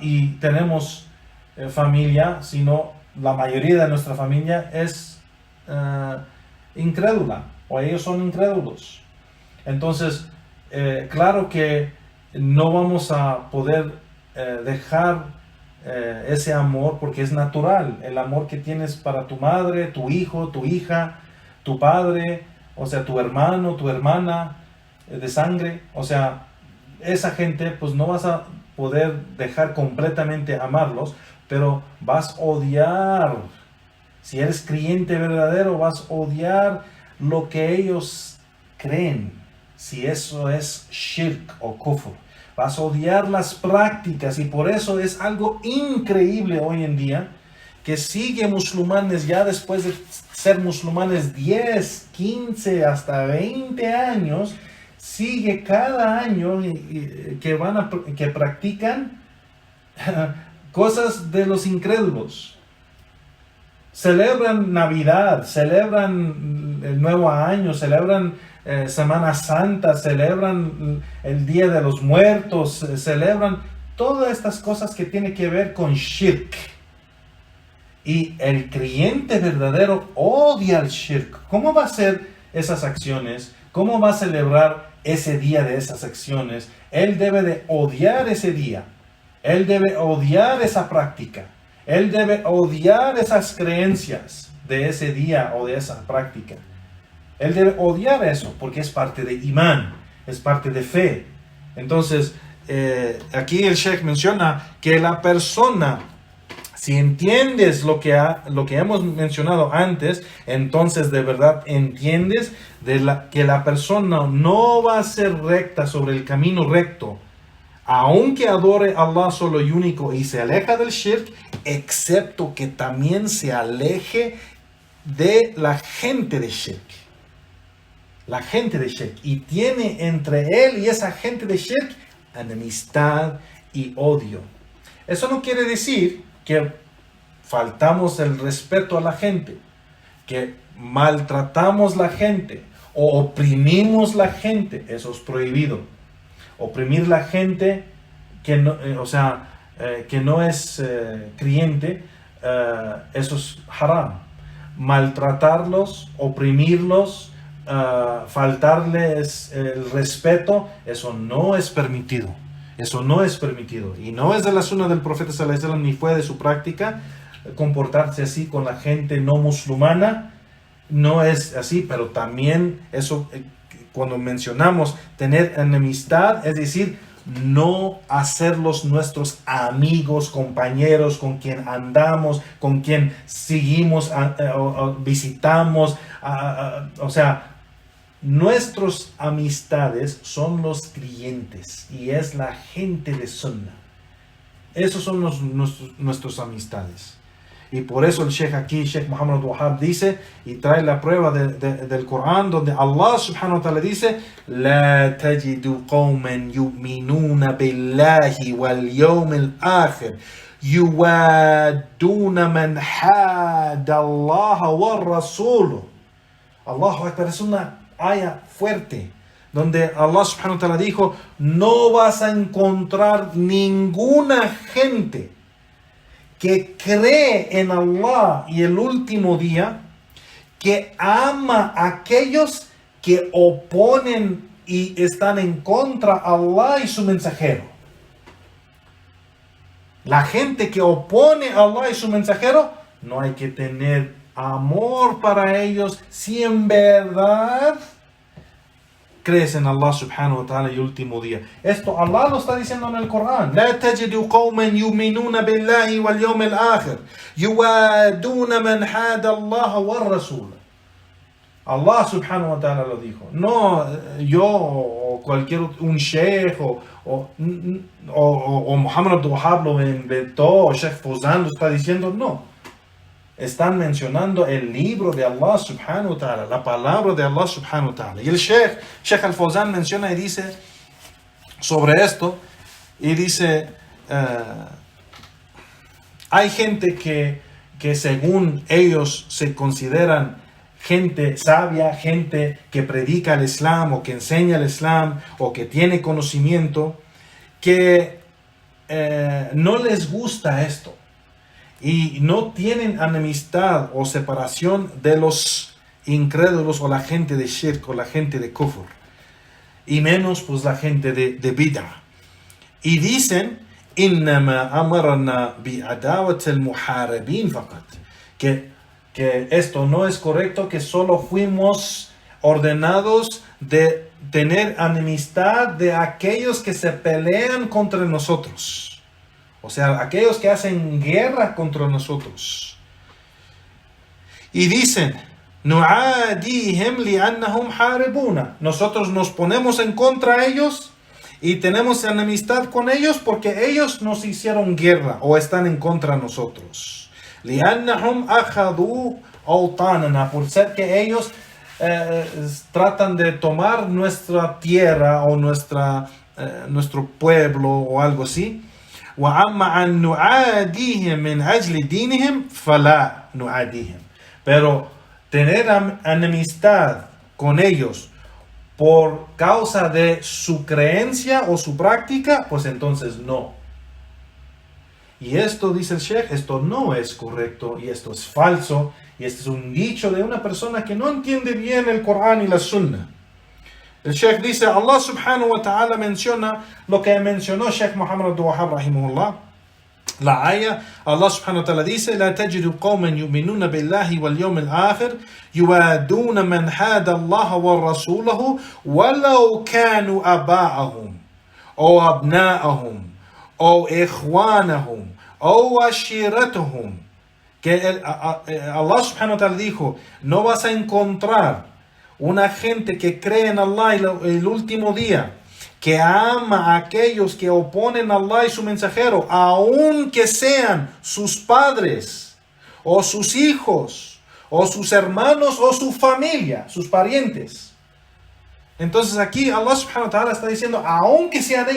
y tenemos familia, sino la mayoría de nuestra familia es incrédula o ellos son incrédulos. Entonces, claro que no vamos a poder dejar ese amor, porque es natural, el amor que tienes para tu madre, tu hijo, tu hija, tu padre, o sea, tu hermano, tu hermana de sangre, o sea, esa gente, pues no vas a poder dejar completamente amarlos, pero vas a odiar. Si eres creyente verdadero, vas a odiar lo que ellos creen. Si eso es shirk o kufr, vas a odiar las prácticas, y por eso es algo increíble hoy en día que sigue musulmanes ya después de ser musulmanes 10, 15, hasta 20 años, sigue cada año que practican cosas de los incrédulos. Celebran Navidad, celebran el Nuevo Año, celebran Semana Santa, celebran el Día de los Muertos, celebran todas estas cosas que tienen que ver con shirk. Y el creyente verdadero odia el shirk. ¿Cómo va a hacer esas acciones? ¿Cómo va a celebrar ese día de esas acciones? Él debe de odiar ese día. Él debe odiar esa práctica. Él debe odiar esas creencias de ese día o de esa práctica. Él debe odiar eso porque es parte de imán, es parte de fe. Entonces, aquí el Sheikh menciona que la persona, si entiendes lo que hemos mencionado antes, entonces de verdad entiendes que la persona no va a ser recta sobre el camino recto, aunque adore a Allah solo y único y se aleja del shirk, excepto que también se aleje de la gente de shirk. La gente de shirk. Y tiene entre él y esa gente de shirk enemistad y odio. Eso no quiere decir que faltamos el respeto a la gente, que maltratamos la gente o oprimimos la gente. Eso es prohibido. Oprimir la gente que no, que no es creyente, eso es haram. Maltratarlos, oprimirlos, faltarles el respeto, eso no es permitido. Eso no es permitido. Y no es de la sunna del profeta sallallahu alaihi wasallam, ni fue de su práctica comportarse así con la gente no musulmana. No es así, pero también eso, cuando mencionamos tener enemistad, es decir, no hacerlos nuestros amigos, compañeros, con quien andamos, con quien seguimos, visitamos, o sea, nuestros amistades son los creyentes y es la gente de Sunnah. Esos son nuestros amistades. Y por eso el Sheikh aquí, Sheikh Muhammad Wahab, dice y trae la prueba del Corán, donde Allah subhanahu wa ta'ala dice: La tajidu qawman yu'minuna billahi wal yawmil akhir yuwaduna man hada Allah wa rasuluh. Allahu Akbar, es una aya fuerte, donde Allah subhanahu wa ta'ala dijo: no vas a encontrar ninguna gente que cree en Allah y el último día, que ama a aquellos que oponen y están en contra de Allah y su mensajero. La gente que opone a Allah y su mensajero, no hay que tener amor para ellos si en verdad crees en Allah subhanahu wa ta'ala y último día. Esto Allah lo está diciendo en el Corán. La tajidu qawman yu'minuna billahi wal yawmil akhir yuwaduna man hada Allah wa rasul. Allah subhanahu wa ta'ala lo dijo. No yo o un sheikh o Muhammad Abdul Wahab lo inventó, o Sheikh Fawzan lo está diciendo. No. Están mencionando el libro de Allah subhanahu wa ta'ala, la palabra de Allah subhanahu wa ta'ala. Y el Sheikh Al-Fawzan menciona y dice sobre esto, y dice, hay gente que según ellos se consideran gente sabia, gente que predica el Islam o que enseña el Islam o que tiene conocimiento, que no les gusta esto. Y no tienen enemistad o separación de los incrédulos o la gente de shirk o la gente de kufr. Y menos pues la gente de bid'ah. Y dicen, إنما أمرنا بعداوة المحاربين فقط. Que esto no es correcto, que solo fuimos ordenados de tener enemistad de aquellos que se pelean contra nosotros. O sea, aquellos que hacen guerra contra nosotros. Y dicen, نُعَادِيهِمْ لِأَنَّهُمْ حَارِبُونَ. Nosotros nos ponemos en contra de ellos y tenemos enemistad con ellos porque ellos nos hicieron guerra o están en contra de nosotros. لِأَنَّهُمْ أَخَذُوا أَوْطَانَنَا. Por ser que ellos tratan de tomar nuestra tierra o nuestro pueblo o algo así. وَأَمَّا أَن نُعَادِيهِمْ مِنْ أَجْلِ دِينِهِمْ فَلَا نُعَادِيهِمْ. Pero tener enemistad con ellos por causa de su creencia o su práctica, pues entonces no. Y esto, dice el Sheikh, esto no es correcto y esto es falso. Y este es un dicho de una persona que no entiende bien el Corán y la Sunna. El Sheikh dice, Allah subhanahu wa ta'ala menciona lo que mencionó Sheikh Muhammad Abdul Wahhab rahimahullah. La ayah, Allah subhanahu wa ta'ala dice, لا تجد قوما يؤمنون بالله واليوم الآخر يوادون من حاد الله ورسوله ولو كانوا آباءهم أو أبناءهم أو إخوانهم أو عشيرتهم. Que Allah subhanahu wa ta'ala dijo, no vas a encontrar una gente que cree en Allah el último día, que ama a aquellos que oponen a Allah y su mensajero, aunque sean sus padres, o sus hijos, o sus hermanos, o su familia, sus parientes. Entonces aquí Allah subhanahu wa ta'ala está diciendo, aunque sean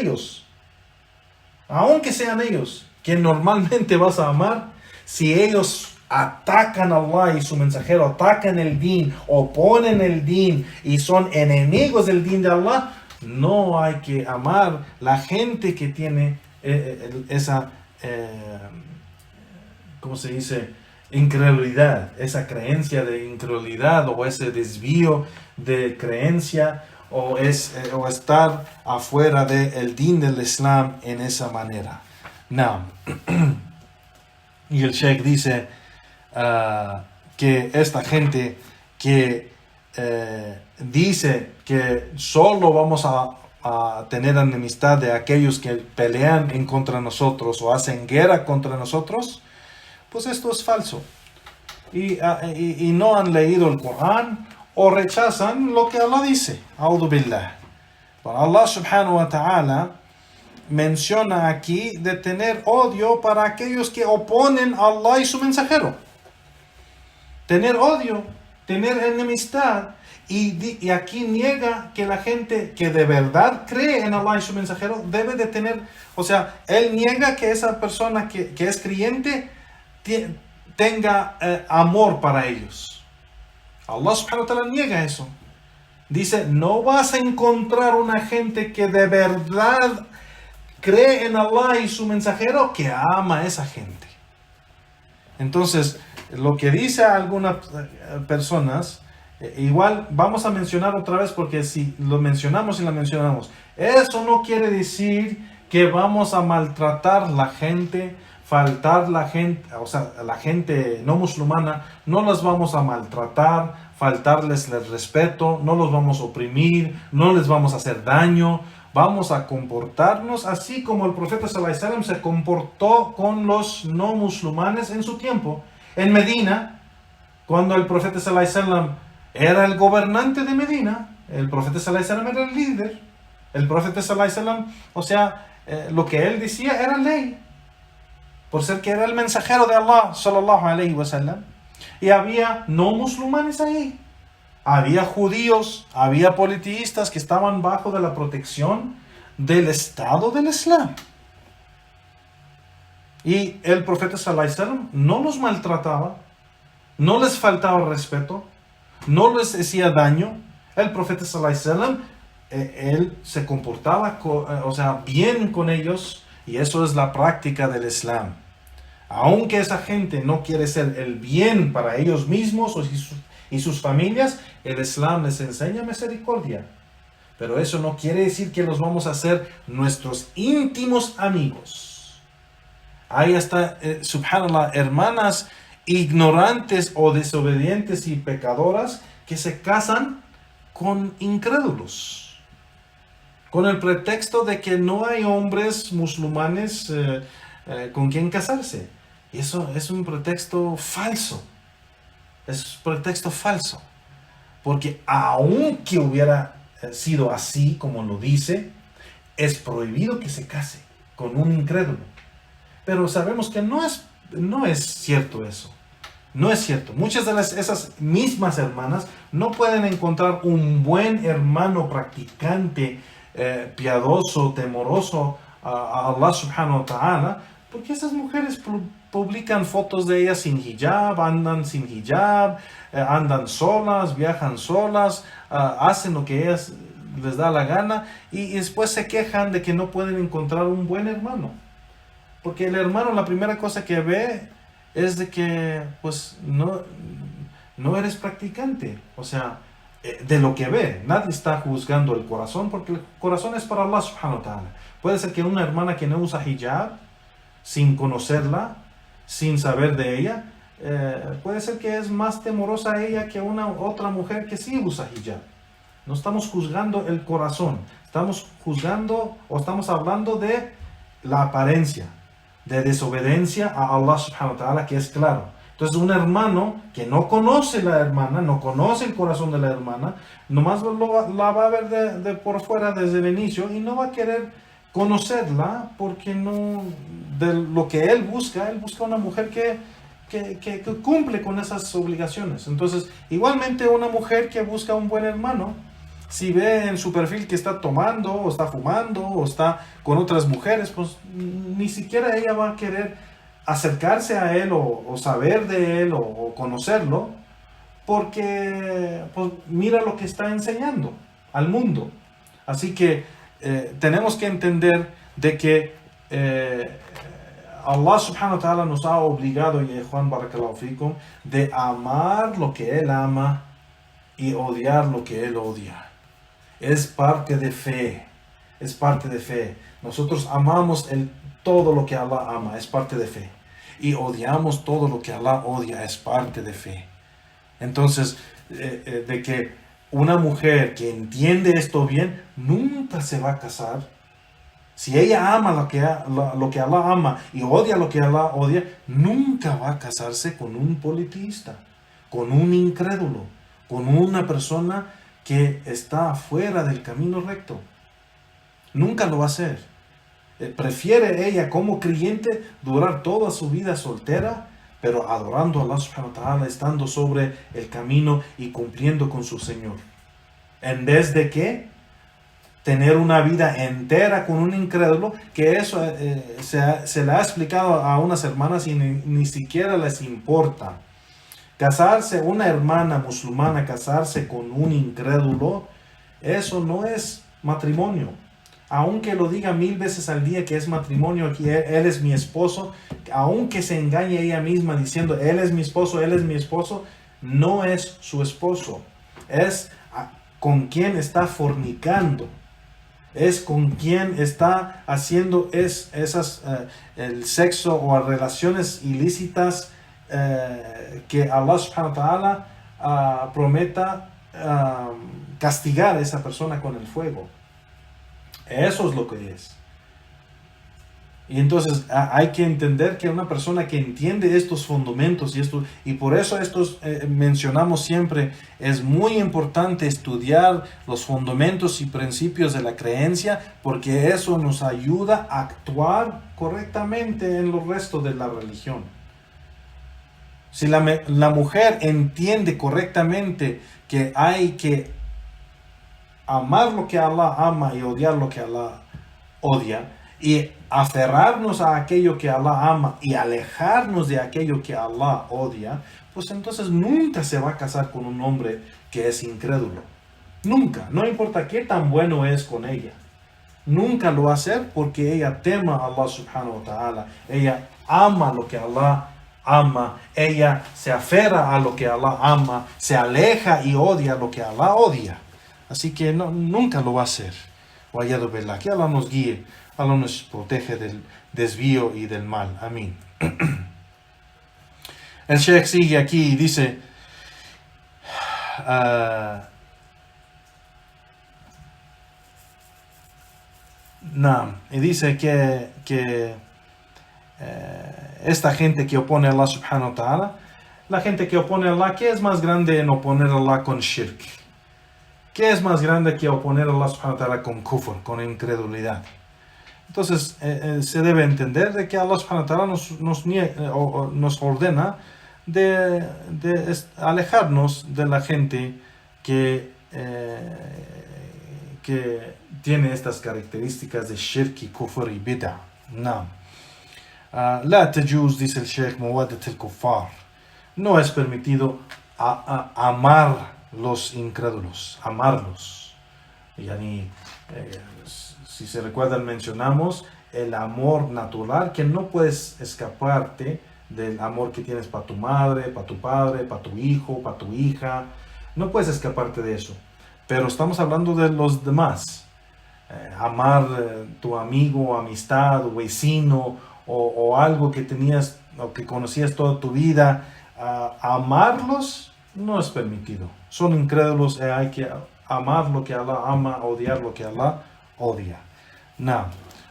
ellos, que normalmente vas a amar, si ellos atacan a Allah y su mensajero, atacan el din, oponen el din y son enemigos del din de Allah, no hay que amar la gente que tiene esa, ¿cómo se dice? Incredulidad, esa creencia de incredulidad o ese desvío de creencia o estar afuera del din del Islam en esa manera. Now, y el Sheikh dice que esta gente que dice que solo vamos a tener enemistad de aquellos que pelean en contra de nosotros o hacen guerra contra nosotros, pues esto es falso. Y no han leído el Corán o rechazan lo que Allah dice. A'udhu billah. Pero Allah subhanahu wa ta'ala menciona aquí de tener odio para aquellos que oponen a Allah y su mensajero. Tener odio, tener enemistad. Y aquí niega que la gente que de verdad cree en Allah y su mensajero debe de tener, o sea, él niega que esa persona que es creyente tenga amor para ellos. Allah subhanahu wa ta'ala niega eso. Dice, no vas a encontrar una gente que de verdad cree en Allah y su mensajero que ama a esa gente. Entonces, lo que dice algunas personas, igual vamos a mencionar otra vez porque si lo mencionamos y la mencionamos, eso no quiere decir que vamos a maltratar la gente, faltar la gente, o sea, la gente no musulmana, no las vamos a maltratar, faltarles el respeto, no los vamos a oprimir, no les vamos a hacer daño. Vamos a comportarnos así como el profeta sallallahu alaihi wasallam se comportó con los no musulmanes en su tiempo. En Medina, cuando el profeta sallallahu alaihi wasallam era el gobernante de Medina, el profeta sallallahu alaihi wasallam era el líder. El profeta sallallahu alaihi wasallam, o sea, lo que él decía era ley. Por ser que era el mensajero de Allah sallallahu alaihi wasallam. Y había no musulmanes ahí. Había judíos, había politeístas que estaban bajo de la protección del Estado del Islam. Y el profeta sallallahu alaihi wasallam no los maltrataba, no les faltaba respeto, no les hacía daño. El profeta sallallahu alaihi wasallam, él se comportaba bien con ellos, y eso es la práctica del Islam. Aunque esa gente no quiere ser el bien para ellos mismos y sus familias, el Islam les enseña misericordia. Pero eso no quiere decir que los vamos a hacer nuestros íntimos amigos. Hay hasta, subhanallah, hermanas ignorantes o desobedientes y pecadoras que se casan con incrédulos, con el pretexto de que no hay hombres musulmanes con quien casarse. Y eso es un pretexto falso. Es un pretexto falso. Porque aunque hubiera sido así como lo dice, es prohibido que se case con un incrédulo. Pero sabemos que no es cierto eso. No es cierto. Muchas de esas mismas hermanas no pueden encontrar un buen hermano practicante, piadoso, temoroso a Allah subhanahu wa ta'ala, porque esas mujeres publican fotos de ellas sin hijab, andan sin hijab, andan solas, viajan solas, hacen lo que ellas les da la gana y después se quejan de que no pueden encontrar un buen hermano. Porque el hermano, la primera cosa que ve es de que pues no eres practicante. O sea, de lo que ve, nadie está juzgando el corazón, porque el corazón es para Allah subhanahu wa ta'ala. Puede ser que una hermana que no usa hijab, sin conocerla, sin saber de ella, puede ser que es más temorosa a ella que una otra mujer que sí usa hijab. No estamos juzgando el corazón, estamos juzgando o estamos hablando de la apariencia, de desobediencia a Allah subhanahu wa ta'ala, que es claro. Entonces un hermano que no conoce la hermana, no conoce el corazón de la hermana, nomás la va a ver de por fuera desde el inicio y no va a querer conocerla porque no, de lo que él busca una mujer que cumple con esas obligaciones. Entonces, igualmente una mujer que busca un buen hermano, si ve en su perfil que está tomando, o está fumando, o está con otras mujeres, pues ni siquiera ella va a querer acercarse a él, o saber de él, o conocerlo, porque pues, mira lo que está enseñando al mundo. Así que tenemos que entender de que Allah subhanahu wa ta'ala nos ha obligado, y Juan barakallahu fikum, de amar lo que Él ama y odiar lo que Él odia. Es parte de fe, es parte de fe. Nosotros amamos todo lo que Allah ama, es parte de fe. Y odiamos todo lo que Allah odia, es parte de fe. Entonces, de que una mujer que entiende esto bien, nunca se va a casar. Si ella ama lo que Allah ama y odia lo que Allah odia, nunca va a casarse con un politeísta, con un incrédulo, con una persona que está fuera del camino recto. Nunca lo va a hacer. Prefiere ella como creyente durar toda su vida soltera, pero adorando a Allah subhanahu wa ta'ala, estando sobre el camino y cumpliendo con su Señor. En vez de que tener una vida entera con un incrédulo, que eso se le ha explicado a unas hermanas y ni siquiera les importa. Casarse, una hermana musulmana casarse con un incrédulo, eso no es matrimonio. Aunque lo diga 1000 veces al día que es matrimonio, que él es mi esposo, aunque se engañe ella misma diciendo él es mi esposo, no es su esposo. Es con quien está fornicando. Es con quien está haciendo el sexo o relaciones ilícitas que Allah subhanahu wa ta'ala prometa castigar a esa persona con el fuego. Eso es lo que es. Y entonces hay que entender que una persona que entiende estos fundamentos y por eso mencionamos siempre, es muy importante estudiar los fundamentos y principios de la creencia, porque eso nos ayuda a actuar correctamente en los restos de la religión. Si la mujer entiende correctamente que hay que amar lo que Allah ama y odiar lo que Allah odia, y aferrarnos a aquello que Allah ama y alejarnos de aquello que Allah odia, pues entonces nunca se va a casar con un hombre que es incrédulo. Nunca, no importa qué tan bueno es con ella. Nunca lo va a hacer porque ella tema a Allah subhanahu wa ta'ala. Ella ama lo que Allah ama, ella se aferra a lo que Allah ama, se aleja y odia lo que Allah odia. Así que nunca lo va a hacer. Vayado verla, que Allah nos guíe, Allah nos protege del desvío y del mal. Amén. El Sheikh sigue aquí y dice, y dice que esta gente que opone a Allah subhanahu wa ta'ala, la gente que opone a Allah, ¿qué es más grande en oponer a Allah con shirk? ¿Qué es más grande que oponer a Allah subhanahu wa ta'ala con kufr, con incredulidad? Entonces se debe entender de que Allah subhanahu wa ta'ala nos ordena de alejarnos de la gente que tiene estas características de shirk y kufr y bid'ah. La tajuz, dice el Sheikh, mawaddat al-kuffar. No es permitido amar los incrédulos, amarlos. Si se recuerdan, mencionamos el amor natural, que no puedes escaparte del amor que tienes para tu madre, para tu padre, para tu hijo, para tu hija. No puedes escaparte de eso. Pero estamos hablando de los demás. Amar tu amigo, amistad, o vecino, o algo que tenías o que conocías toda tu vida. Amarlos no es permitido. Son incrédulos y hay que amar lo que Allah ama, odiar lo que Allah odia.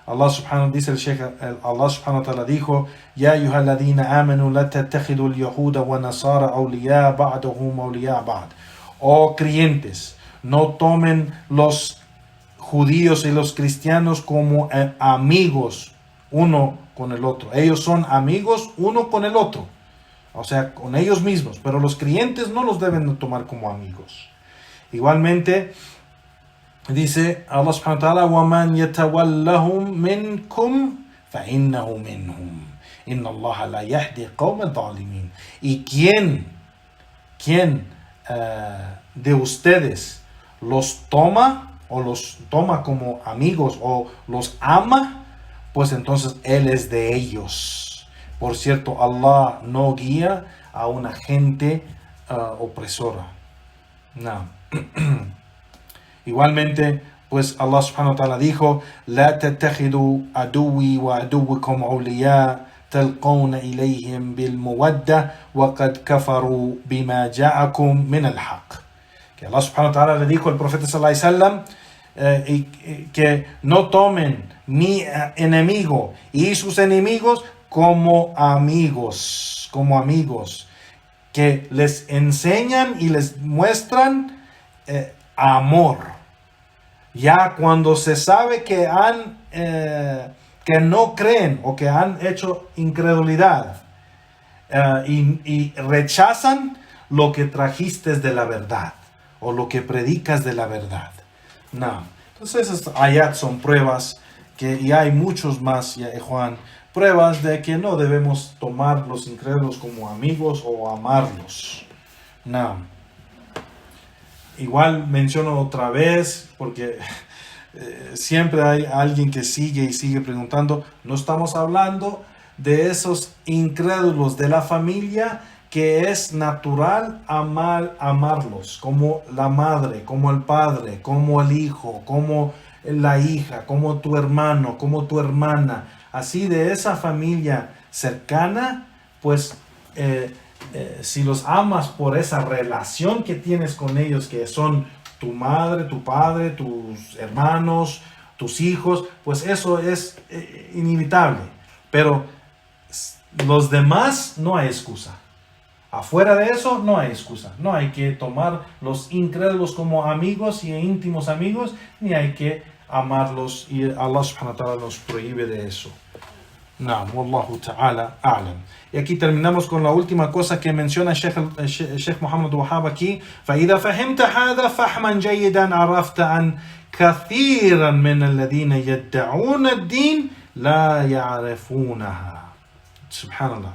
Allah subhanahu dice el Sheikh, Allah subhanahu wa ta'ala dijo: Ya ayyuhalladhina amanu la tattakhidu al-yahuda wa nasara awliya ba'duhum awliya ba'd. Oh creyentes, no tomen los judíos y los cristianos como amigos uno con el otro. Ellos son amigos uno con el otro, o sea, con ellos mismos, pero los creyentes no los deben tomar como amigos. Igualmente dice Allah subhanahu wa ta'ala: وَمَنْ يَتَوَلَّهُمْ مِنْكُمْ فَإِنَّهُ مِنْهُمْ إِنَّ اللَّهَ لَا يَهْدِي قَوْمَ الظَّالِمِينَ. Y quien de ustedes los toma como amigos o los ama, pues entonces él es de ellos. Por cierto, Allah no guía a una gente opresora. Igualmente, pues Allah subhanahu wa ta'ala dijo: La tattakhidu aduwi wa aduwikum awliya talqawna ilayhim bil muwadda wa qad kafaru bima ja'akum min al haqq. Que Allah subhanahu wa ta'ala le dijo al profeta sallallahu alayhi wa sallam que no tomen mi enemigo y sus enemigos como amigos, que les enseñan y les muestran amor. Ya cuando se sabe que no creen o que han hecho incredulidad y rechazan lo que trajiste de la verdad o lo que predicas de la verdad. Entonces esas ayat son pruebas y hay muchos más, Juan, pruebas de que no debemos tomar los incrédulos como amigos o amarlos. Igual menciono otra vez, porque siempre hay alguien que sigue preguntando. No estamos hablando de esos incrédulos de la familia que es natural amarlos, como la madre, como el padre, como el hijo, como la hija, como tu hermano, como tu hermana. Así de esa familia cercana, pues si los amas por esa relación que tienes con ellos, que son tu madre, tu padre, tus hermanos, tus hijos, pues eso es inevitable. Pero los demás no hay excusa. Afuera de eso no hay excusa. No hay que tomar los incrédulos como amigos y íntimos amigos, ni hay que amarlos, y Allah subhanahu wa ta'ala nos prohíbe de eso. Wallahu ta'ala a'lam. Y aquí terminamos con la última cosa que menciona Sheikh Muhammad Wahhab aquí. فَإِذَا فَهِمْتَ هَذَا فَحْمًا جَيِّدًا عَرَفْتَ أَنْ كَثِيرًا مِنَ الَّذِينَ يَدَّعُونَ الدِّينَ لَا يَعْرِفُونَهَا. Subhanallah.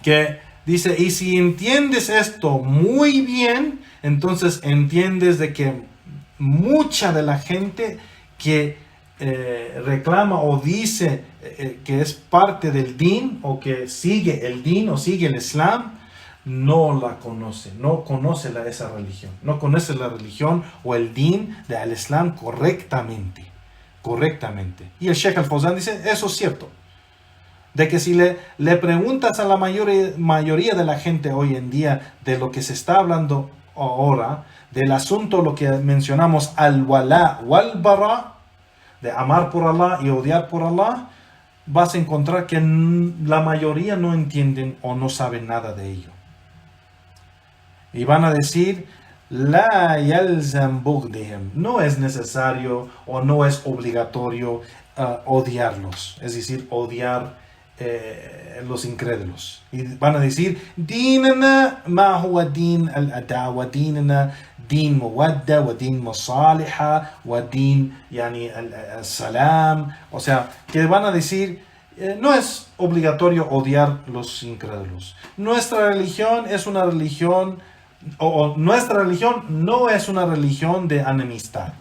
Que dice, y si entiendes esto muy bien, entonces entiendes de que mucha de la gente que reclama o dice que es parte del din o que sigue el din o sigue el Islam, no la conoce, no conoce esa religión, no conoce la religión o el din del Islam correctamente. Y el Sheikh Al-Fawzan dice, eso es cierto, de que si le preguntas a la mayoría de la gente hoy en día de lo que se está hablando ahora, del asunto, lo que mencionamos, al-wala wal-bara, de amar por Allah y odiar por Allah, vas a encontrar que la mayoría no entienden o no saben nada de ello. Y van a decir, la yalzam bughdihim, no es necesario o no es obligatorio odiarlos, es decir, odiar los incrédulos. Y van a decir, dinana ma huwa din al-adawa, dinana din muwadda wa din musaliha wa din yani al-salam. O sea, que van a decir, no es obligatorio odiar los incrédulos. Nuestra religión es una religión, nuestra religión no es una religión de enemistad.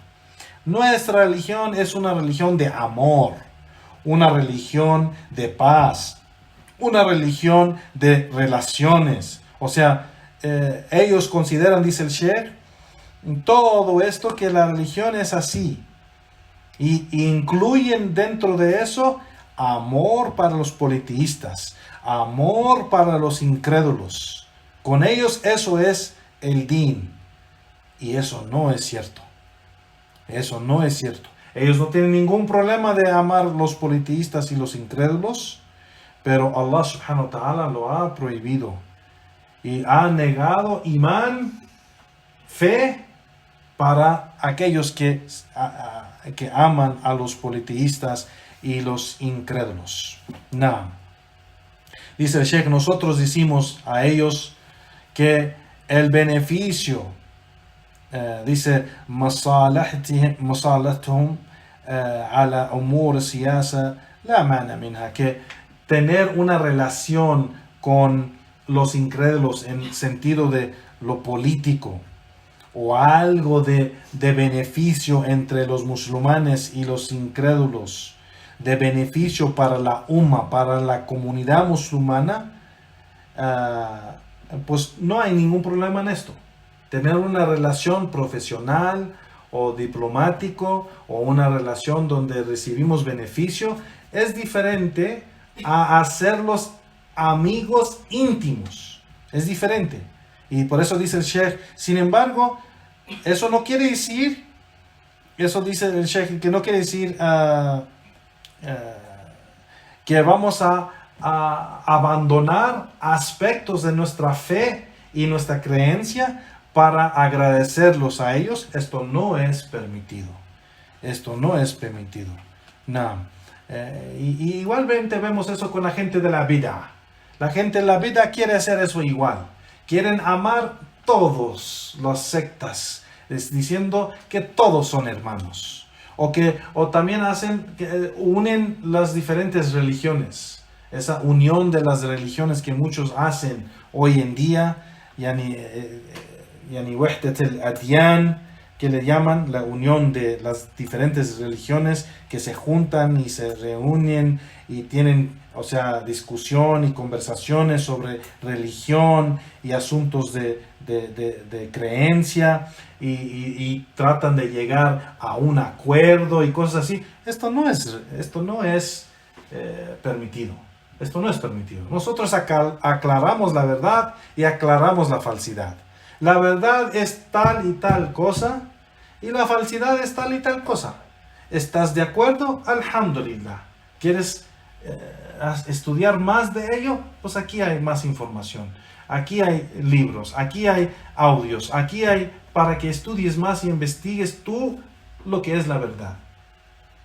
Nuestra religión es una religión de amor, una religión de paz, una religión de relaciones. O sea, ellos consideran, dice el Sheikh, todo esto que la religión es así. Y incluyen dentro de eso amor para los politeístas, amor para los incrédulos. Con ellos eso es el din. Y eso no es cierto. Eso no es cierto. Ellos no tienen ningún problema de amar los politeístas y los incrédulos, pero Allah subhanahu wa ta'ala lo ha prohibido. Y ha negado imán, fe, para aquellos que aman a los politeístas y los incrédulos. No. Dice el Sheikh, nosotros decimos a ellos que el beneficio, dice, masalahtum ala umur siyasa la mana minha, que tener una relación con los incrédulos en sentido de lo político o algo de beneficio entre los musulmanes y los incrédulos, de beneficio para la umma, para la comunidad musulmana, pues no hay ningún problema en esto. Tener una relación profesional o diplomático o una relación donde recibimos beneficio es diferente a hacerlos amigos íntimos. Es diferente. Y por eso dice el Sheikh, sin embargo, eso no quiere decir, eso dice el Sheikh, que no quiere decir que vamos a abandonar aspectos de nuestra fe y nuestra creencia para agradecerlos a ellos. Esto no es permitido. Esto no es permitido. No. Y igualmente vemos eso con la gente de la vida. La gente de la vida quiere hacer eso igual. Quieren amar todas las sectas, diciendo que todos son hermanos. O también unen las diferentes religiones. Esa unión de las religiones que muchos hacen hoy en día, yani wahdat al-adyan, que le llaman la unión de las diferentes religiones que se juntan y se reúnen y tienen, o sea, discusión y conversaciones sobre religión y asuntos de creencia y tratan de llegar a un acuerdo y cosas así. Esto no es permitido. Esto no es permitido. Nosotros aclaramos la verdad y aclaramos la falsidad. La verdad es tal y tal cosa y la falsidad es tal y tal cosa. ¿Estás de acuerdo? Alhamdulillah. ¿Quieres estudiar más de ello? Pues aquí hay más información. Aquí hay libros, aquí hay audios, aquí hay para que estudies más y investigues tú lo que es la verdad.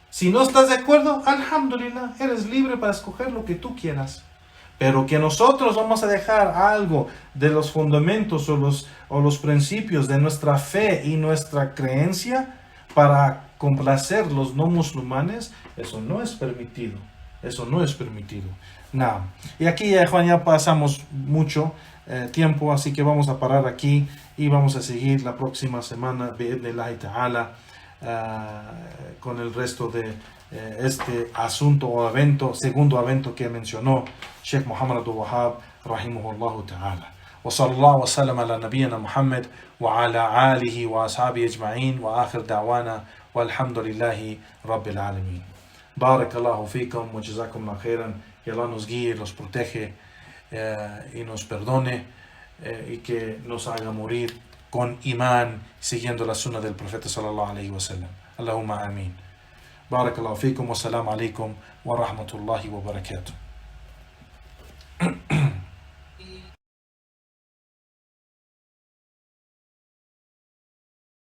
Si no estás de acuerdo, alhamdulillah, eres libre para escoger lo que tú quieras. Pero que nosotros vamos a dejar algo de los fundamentos o los principios de nuestra fe y nuestra creencia para complacer los no musulmanes, eso no es permitido. Eso no es permitido. No. Y aquí, Juan, ya pasamos mucho tiempo, así que vamos a parar aquí y vamos a seguir la próxima semana, bi'idhnillahi ta'ala, con el resto de este asunto o evento, segundo evento que mencionó Sheikh Muhammad Abdul Wahhab rahimahullah ta'ala. وصلى الله وسلم على نبينا محمد وعلى آله وأصحابه أجمعين وآخر دعوانا والحمد لله رب العالمين. بارك الله فيكم وجزاكم الله خيرا. Que Allah nos guíe, los protege y nos perdone y que nos haga morir con imán siguiendo la sunna del profeta sallallahu alayhi wa sallam. Allahumma ameen. بارك الله فيكم والسلام عليكم ورحمة الله وبركاته.